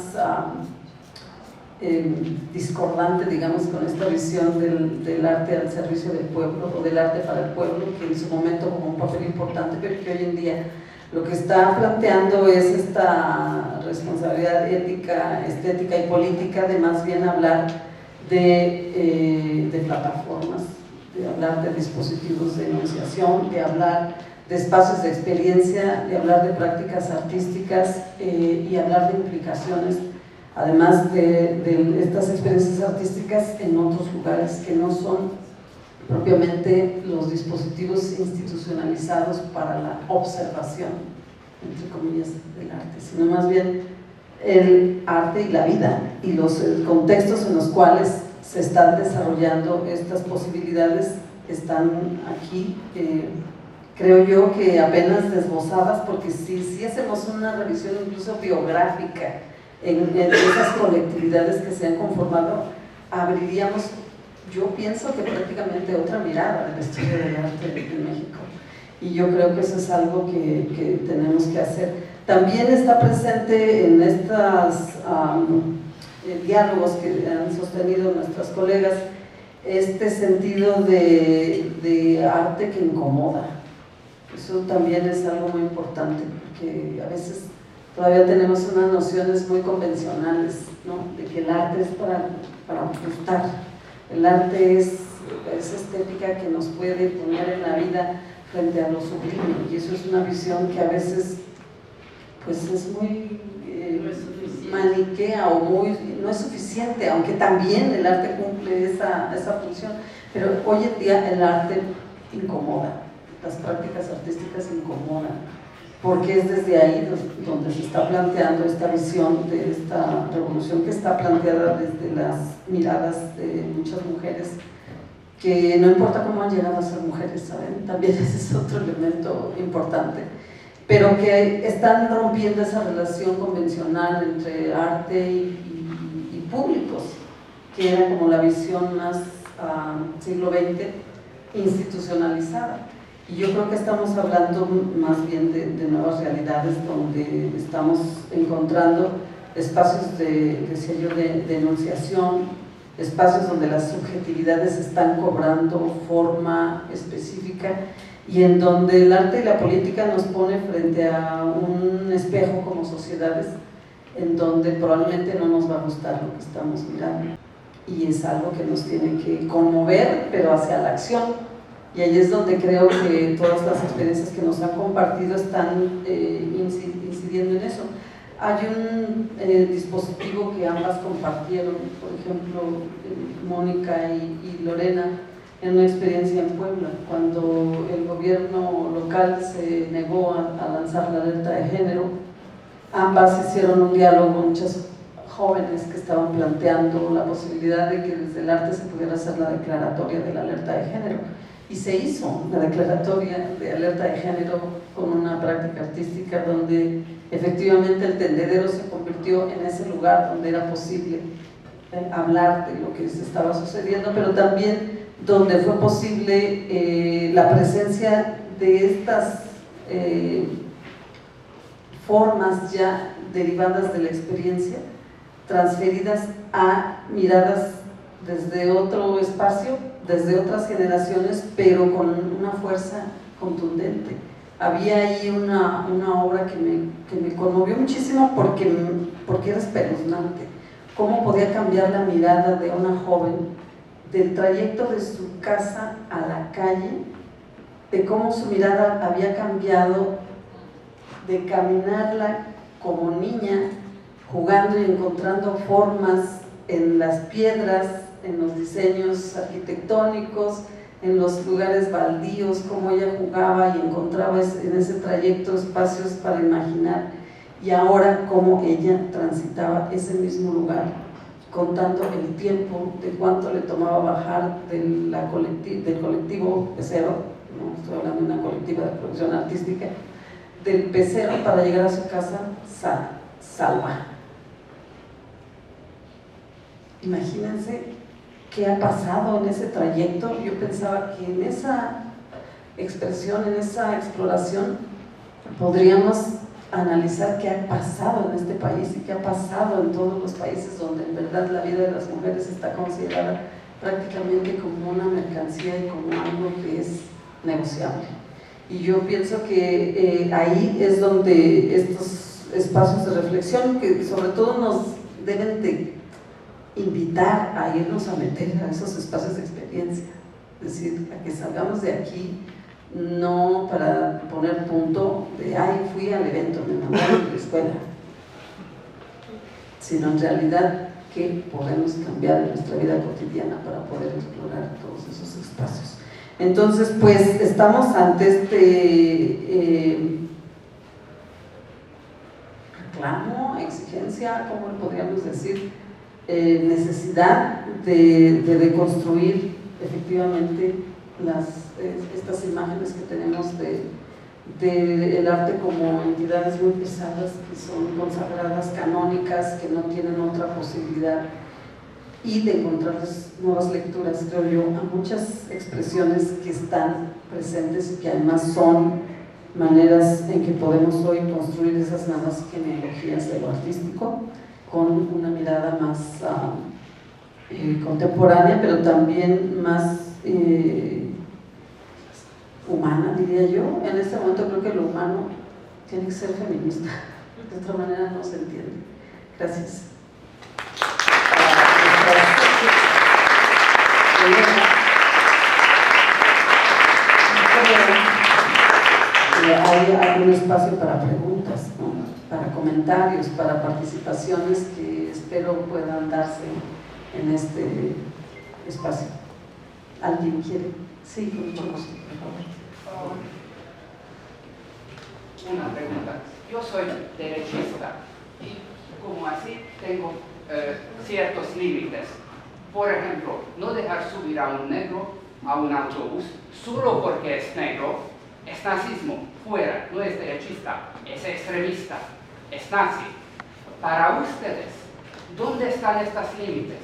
discordante, digamos, con esta visión del arte al servicio del pueblo, o del arte para el pueblo, que en su momento jugó un papel importante, pero que hoy en día lo que está planteando es esta responsabilidad ética, estética y política de más bien hablar de plataformas, de hablar de dispositivos de enunciación, de hablar de espacios de experiencia, de hablar de prácticas artísticas y hablar de implicaciones, además de estas experiencias artísticas en otros lugares que no son propiamente los dispositivos institucionalizados para la observación, entre comillas, del arte, sino más bien el arte y la vida y los contextos en los cuales se están desarrollando estas posibilidades están aquí, creo yo que apenas desbozadas, porque si hacemos una revisión incluso biográfica en esas colectividades que se han conformado, abriríamos, yo pienso que prácticamente otra mirada del estudio del arte en México, y yo creo que eso es algo que tenemos que hacer. También está presente en estos diálogos que han sostenido nuestras colegas este sentido de arte que incomoda. Eso también es algo muy importante, porque a veces todavía tenemos unas nociones muy convencionales, ¿no?, de que el arte es para gustar. El arte es estética que nos puede poner en la vida frente a lo sublime, y eso es una visión que a veces pues es muy maniquea o no es suficiente, aunque también el arte cumple esa función, pero hoy en día el arte incomoda, las prácticas artísticas incomodan, porque es desde ahí donde se está planteando esta visión de esta revolución, que está planteada desde las miradas de muchas mujeres, que no importa cómo han llegado a ser mujeres, ¿saben? También ese es otro elemento importante, pero que están rompiendo esa relación convencional entre arte y públicos, que era como la visión más siglo XX institucionalizada. Y yo creo que estamos hablando más bien de nuevas realidades, donde estamos encontrando espacios decía yo, de enunciación, espacios donde las subjetividades están cobrando forma específica, y en donde el arte y la política nos pone frente a un espejo como sociedades, en donde probablemente no nos va a gustar lo que estamos mirando, y es algo que nos tiene que conmover, pero hacia la acción. Y ahí es donde creo que todas las experiencias que nos han compartido están incidiendo en eso. Hay un dispositivo que ambas compartieron, por ejemplo, Mónica y Lorena, en una experiencia en Puebla, cuando el gobierno local se negó a lanzar la alerta de género. Ambas hicieron un diálogo con muchas jóvenes que estaban planteando la posibilidad de que desde el arte se pudiera hacer la declaratoria de la alerta de género. Y se hizo la declaratoria de alerta de género con una práctica artística donde efectivamente el tendedero se convirtió en ese lugar donde era posible hablar de lo que se estaba sucediendo, pero también donde fue posible la presencia de estas formas ya derivadas de la experiencia, transferidas a miradas desde otro espacio, desde otras generaciones, pero con una fuerza contundente. Había ahí una obra que me conmovió muchísimo porque era espeluznante. Cómo podía cambiar la mirada de una joven del trayecto de su casa a la calle, de cómo su mirada había cambiado de caminarla como niña, jugando y encontrando formas en las piedras, en los diseños arquitectónicos, en los lugares baldíos, cómo ella jugaba y encontraba en ese trayecto espacios para imaginar, y ahora cómo ella transitaba ese mismo lugar, contando el tiempo de cuánto le tomaba bajar del colectivo Pecero, no estoy hablando de una colectiva de producción artística, del Pecero para llegar a su casa salva. Imagínense qué ha pasado en ese trayecto. Yo pensaba que en esa expresión, en esa exploración, podríamos analizar qué ha pasado en este país y qué ha pasado en todos los países donde en verdad la vida de las mujeres está considerada prácticamente como una mercancía y como algo que es negociable. Y yo pienso que ahí es donde estos espacios de reflexión, que sobre todo nos deben de invitar a irnos a meter a esos espacios de experiencia, es decir, a que salgamos de aquí no para poner punto de ay, fui al evento, me mandaron de la escuela, sino en realidad que podemos cambiar en nuestra vida cotidiana para poder explorar todos esos espacios. Entonces, pues estamos ante este reclamo, exigencia, ¿cómo le podríamos decir? Necesidad de deconstruir efectivamente estas imágenes que tenemos del arte como entidades muy pesadas, que son consagradas, canónicas, que no tienen otra posibilidad, y de encontrarles nuevas lecturas, creo yo, a muchas expresiones que están presentes y que además son maneras en que podemos hoy construir esas nuevas genealogías de lo artístico con una mirada más contemporánea, pero también más humana, diría yo. En este momento creo que lo humano tiene que ser feminista, de otra manera no se entiende. Gracias. Hay un espacio para preguntas, ¿no? Para comentarios, para participaciones que espero puedan darse en este espacio. ¿Alguien quiere? Sí, con mucho gusto, por favor. Una pregunta. Yo soy derechista y como así tengo ciertos límites. Por ejemplo, no dejar subir a un negro a un autobús solo porque es negro es nazismo. Fuera, no es derechista, es extremista, es nazi. Para ustedes, ¿dónde están estos límites?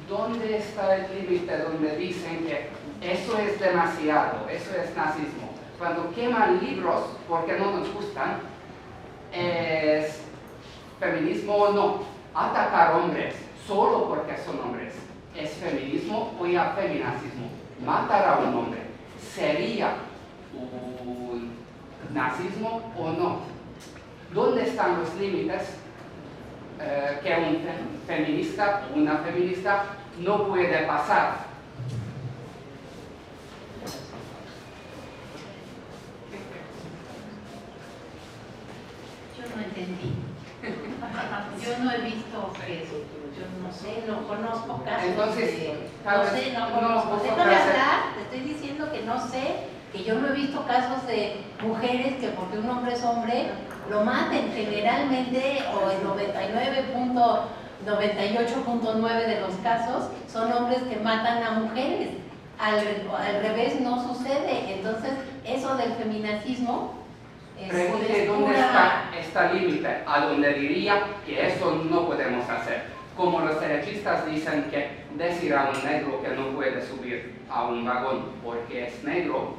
¿Dónde está el límite donde dicen que eso es demasiado, eso es nazismo? Cuando queman libros porque no nos gustan, ¿es feminismo o no? Atacar hombres solo porque son hombres, ¿es feminismo o ya feminazismo? Matar a un hombre, ¿sería un nazismo o no? ¿Dónde están los límites que un feminista o una feminista no puede pasar? Yo no entendí. Yo no he visto eso. Yo no sé, no conozco casos. Entonces, no conozco. Déjame hablar, te estoy diciendo que no sé, que yo no he visto casos de mujeres que porque un hombre es hombre lo maten. Generalmente, o el 98.9 de los casos son hombres que matan a mujeres. Al revés no sucede. Entonces, eso del feminacismo Pregunte dónde está el límite, a donde diría que eso no podemos hacer. Como los derechistas dicen que decir a un negro que no puede subir a un vagón porque es negro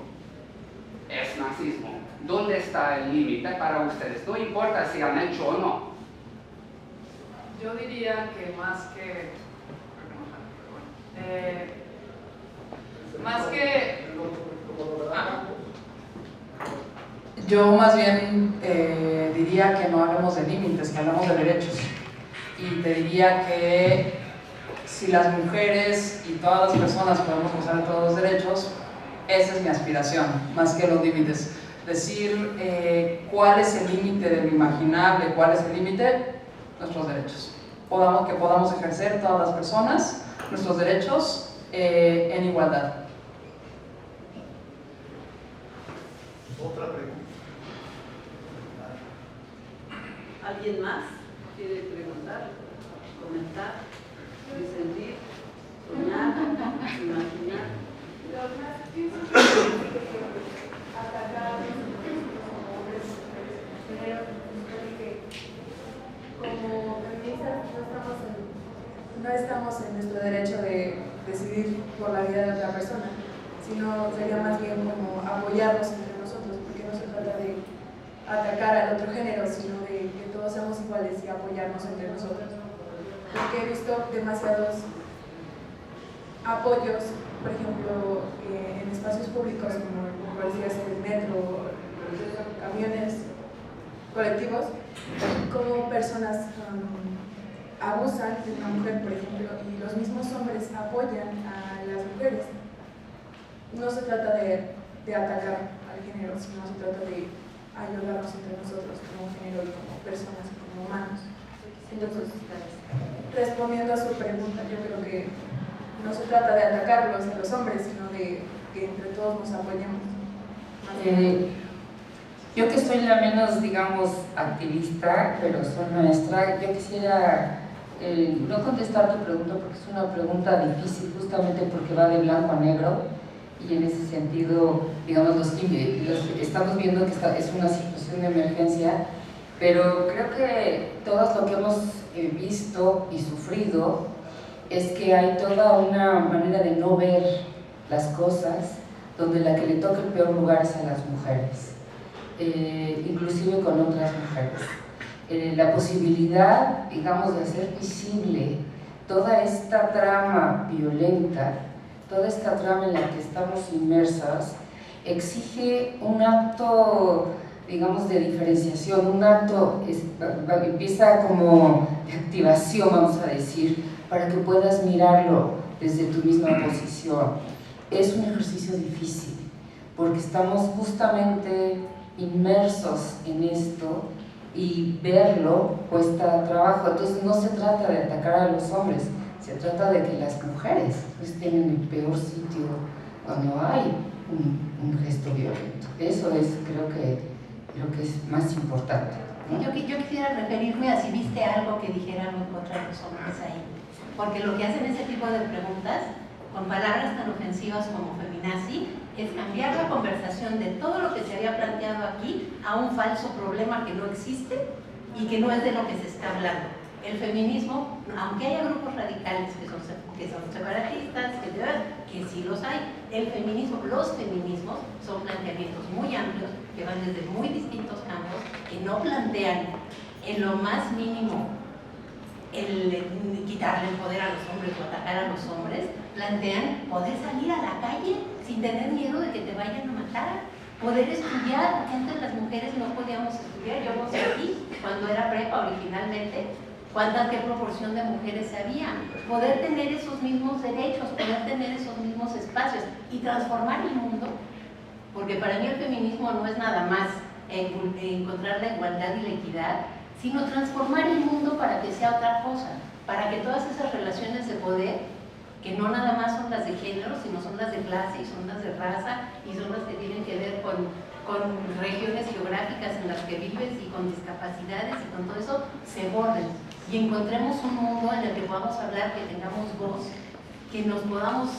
es nazismo. ¿Dónde está el límite para ustedes? No importa si han hecho o no. Yo diría que más que yo más bien diría que no hablemos de límites, que hablamos de derechos. Y te diría que si las mujeres y todas las personas podemos gozar de todos los derechos, esa es mi aspiración, más que los límites. Decir cuál es el límite de lo imaginable, cuál es el límite, nuestros derechos. Que podamos ejercer todas las personas nuestros derechos en igualdad. ¿Alguien más quiere preguntar, comentar, disentir, soñar, imaginar? Los más difíciles atacar como hombres, creo que como feministas no estamos en nuestro derecho de decidir por la vida de otra persona, sino sería más bien como apoyarnos entre nosotros, porque no se trata de atacar al otro género, sino de que todos seamos iguales y apoyarnos entre nosotros. Porque he visto demasiados apoyos, por ejemplo, en espacios públicos como parecía ser el metro, camiones, colectivos, como personas abusan de una mujer, por ejemplo, y los mismos hombres apoyan a las mujeres. No se trata de atacar al género, sino se trata de ayudarnos entre nosotros como género y como personas, como humanos. Entonces, respondiendo a su pregunta, yo creo que no se trata de atacarlos a los hombres, sino de que entre todos nos apoyemos. Yo que soy la menos, digamos, activista, pero soy maestra, yo quisiera no contestar tu pregunta porque es una pregunta difícil, justamente porque va de blanco a negro, y en ese sentido, digamos, estamos viendo que es una situación de emergencia, pero creo que todos lo que hemos visto y sufrido es que hay toda una manera de no ver las cosas donde la que le toca el peor lugar es a las mujeres, inclusive con otras mujeres. La posibilidad, digamos, de hacer visible toda esta trama violenta, toda esta trama en la que estamos inmersas, exige un acto, digamos, de diferenciación, un acto, empieza como de activación, vamos a decir, para que puedas mirarlo desde tu misma posición. Es un ejercicio difícil, porque estamos justamente inmersos en esto y verlo cuesta trabajo. Entonces no se trata de atacar a los hombres, se trata de que las mujeres estén en el peor sitio cuando hay un gesto violento. Eso es, creo que es más importante, ¿no? Yo quisiera referirme a si viste algo que dijeran contra los hombres ahí, porque lo que hacen ese tipo de preguntas con palabras tan ofensivas como feminazi es cambiar la conversación de todo lo que se había planteado aquí a un falso problema que no existe y que no es de lo que se está hablando. El feminismo, aunque haya grupos radicales que son separatistas, que sí los hay, los feminismos son planteamientos muy amplios que van desde muy distintos campos, que no plantean en lo más mínimo el quitarle el poder a los hombres o atacar a los hombres, plantean poder salir a la calle sin tener miedo de que te vayan a matar, poder estudiar, porque antes las mujeres no podíamos estudiar. Yo no sé aquí, cuando era prepa originalmente, qué proporción de mujeres había, poder tener esos mismos derechos, poder tener esos mismos espacios y transformar el mundo, porque para mí el feminismo no es nada más encontrar la igualdad y la equidad, sino transformar el mundo para que sea otra cosa, para que todas esas relaciones de poder, que no nada más son las de género, sino son las de clase y son las de raza y son las que tienen que ver con regiones geográficas en las que vives y con discapacidades y con todo eso, se borren y encontremos un mundo en el que podamos hablar, que tengamos voz, que nos podamos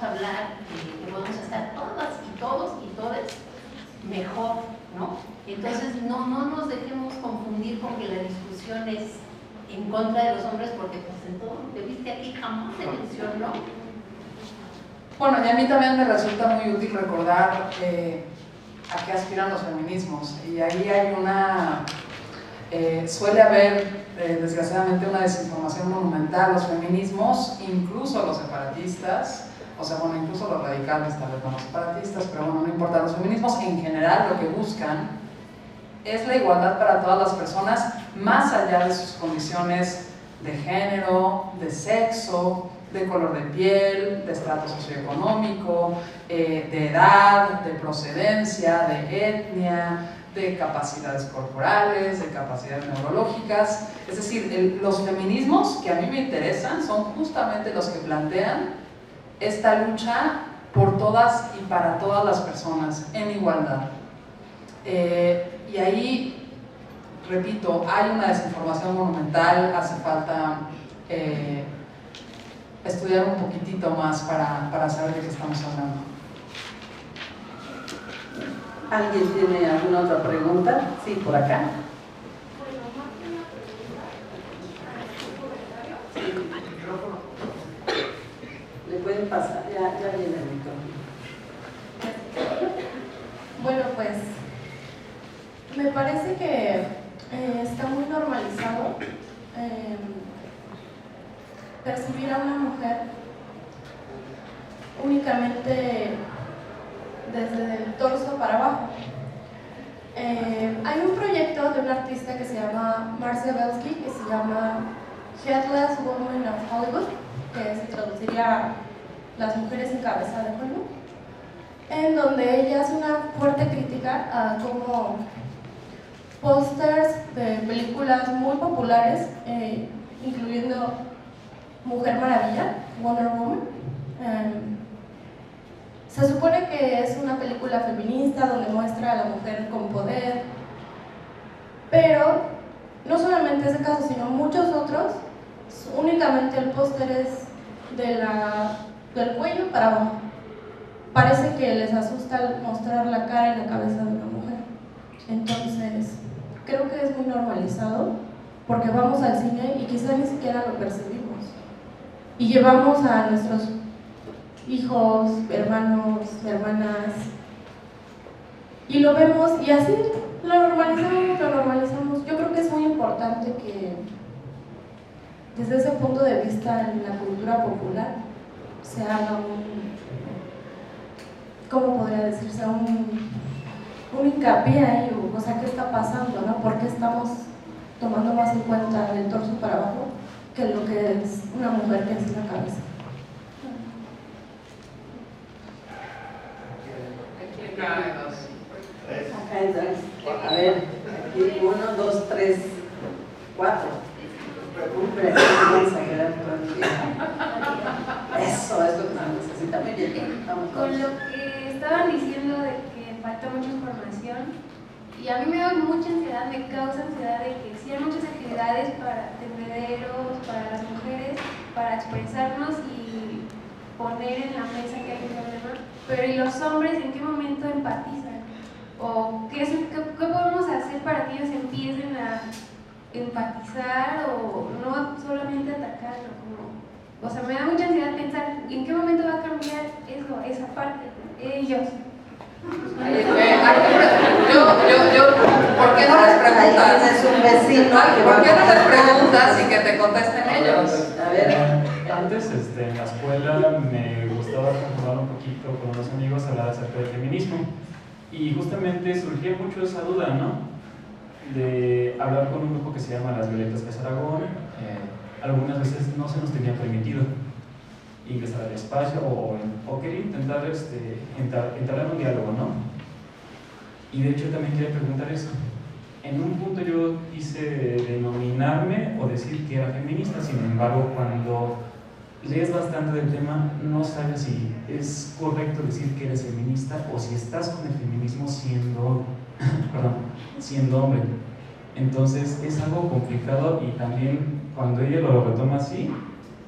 hablar, que podamos estar todas y todos y todas mejor, ¿no? Entonces no nos dejemos confundir con que la discusión es en contra de los hombres, porque pues en todo lo que viste aquí jamás se mencionó. Bueno, y a mí también me resulta muy útil recordar a qué aspiran los feminismos, y ahí hay suele haber desgraciadamente una desinformación monumental. Los feminismos, incluso los separatistas, o sea, bueno, incluso los radicales, tal vez no los separatistas, pero bueno, no importa, los feminismos en general lo que buscan es la igualdad para todas las personas, más allá de sus condiciones de género, de sexo, de color de piel, de estrato socioeconómico, de edad, de procedencia, de etnia, de capacidades corporales, de capacidades neurológicas. Es decir, los feminismos que a mí me interesan son justamente los que plantean esta lucha por todas y para todas las personas en igualdad. Y ahí repito, hay una desinformación monumental, hace falta estudiar un poquitito más para saber de qué estamos hablando. ¿Alguien tiene alguna otra pregunta? Sí, por acá. Le pueden pasar, ya viene el micrófono. Bueno, pues me parece que está muy normalizado percibir a una mujer únicamente desde el torso para abajo. Hay un proyecto de un artista que se llama Marcia Belsky, que se llama Headless Women of Hollywood, que se traduciría Las mujeres sin cabeza de Hollywood, en donde ella hace una fuerte crítica a cómo pósters de películas muy populares, incluyendo Mujer Maravilla, Wonder Woman, se supone que es una película feminista donde muestra a la mujer con poder, pero no solamente ese caso, sino muchos otros, únicamente el póster es del cuello para abajo. Parece que les asusta mostrar la cara y la cabeza de una mujer. Entonces, creo que es muy normalizado, porque vamos al cine y quizá ni siquiera lo percibimos. Y llevamos a nuestros hijos, hermanos, hermanas, y lo vemos y así lo normalizamos. Yo creo que es muy importante que desde ese punto de vista en la cultura popular se haga ¿cómo podría decirse? Un hincapié ahí, o sea, ¿qué está pasando, no? ¿Por qué estamos tomando más en cuenta el torso para abajo que lo que es una mujer que es la cabeza? Acá hay dos. Acá hay dos. A ver, aquí 1, 2, 3, 4. Vamos a quedar todo el día. Eso es lo que se necesita. Muy bien. Vamos. Con lo que estaban diciendo de que falta mucha información, y a mí me da mucha ansiedad, me causa ansiedad de que sí hay muchas actividades para tendederos, para las mujeres, para expresarnos y poner en la mesa que hay un problema, pero ¿y los hombres en qué momento empatizan? ¿O qué podemos hacer para que ellos empiecen a empatizar o no solamente atacarlo? O sea, me da mucha ansiedad pensar en qué momento va a cambiar eso, esa parte, ellos. ¿Por qué no les preguntas? Es un vecino. ¿Por qué no les preguntas y que te contesten ellos? A ver. Antes, en la escuela me gustaba jugar un poquito con unos amigos, hablar acerca del feminismo. Y justamente surgía mucho esa duda, ¿no? De hablar con un grupo que se llama Las Violetas Casa Aragón. Algunas veces no se nos tenía permitido ingresar al espacio o quería intentar entrar en un diálogo, ¿no? Y de hecho también quería preguntar eso. En un punto yo quise denominarme o decir que era feminista, sin embargo cuando lees bastante del tema no sabes si es correcto decir que eres feminista o si estás con el feminismo siendo hombre. Entonces es algo complicado y también cuando ella lo retoma así,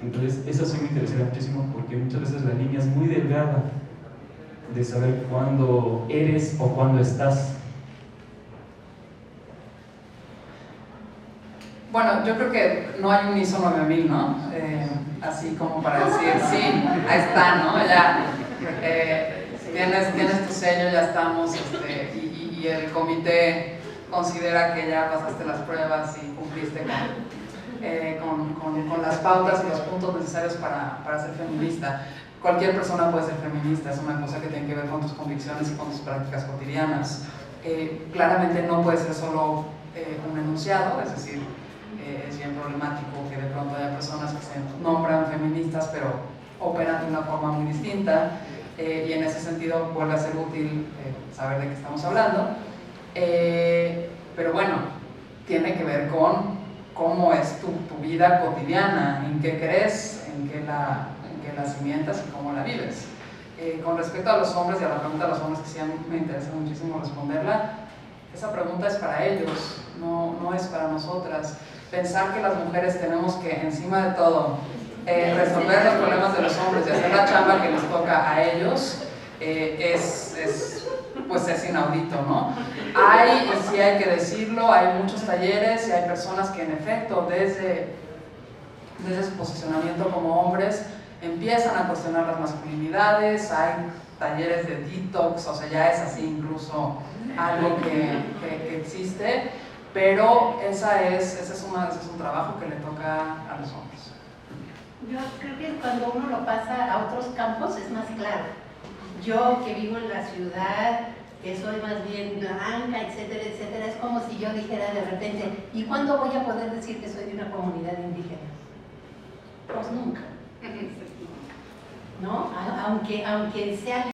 entonces eso sí me interesaría muchísimo porque muchas veces la línea es muy delgada de saber cuándo eres o cuándo estás. Bueno, yo creo que no hay un ISO 9000, ¿no? Así como para decir, sí, ahí está, ¿no? Ya tienes tu sello, ya estamos, y el comité considera que ya pasaste las pruebas y cumpliste con las pautas y los puntos necesarios para ser feminista. Cualquier persona puede ser feminista, es una cosa que tiene que ver con tus convicciones y con tus prácticas cotidianas. Claramente no puede ser solo un enunciado, es decir, es bien problemático que de pronto haya personas que se nombran feministas pero operan de una forma muy distinta, y en ese sentido vuelve a ser útil saber de qué estamos hablando, pero bueno, tiene que ver con cómo es tu vida cotidiana, en qué crees, en qué la cimientas y cómo la vives. Con respecto a los hombres y a la pregunta de los hombres, que sí me interesa muchísimo responderla, esa pregunta es para ellos. no es para nosotras. Pensar que las mujeres tenemos que, encima de todo, resolver los problemas de los hombres y hacer la chamba que les toca a ellos, pues es inaudito, ¿no? Sí hay que decirlo, hay muchos talleres y hay personas que en efecto desde su posicionamiento como hombres empiezan a cuestionar las masculinidades, hay talleres de detox, o sea, ya es así incluso algo que existe, pero ese es un trabajo que le toca a los hombres. Yo creo que cuando uno lo pasa a otros campos es más claro. Yo que vivo en la ciudad, que soy más bien blanca, etcétera, etcétera, es como si yo dijera de repente, ¿y cuándo voy a poder decir que soy de una comunidad indígena? Pues nunca. ¿No? Aunque sea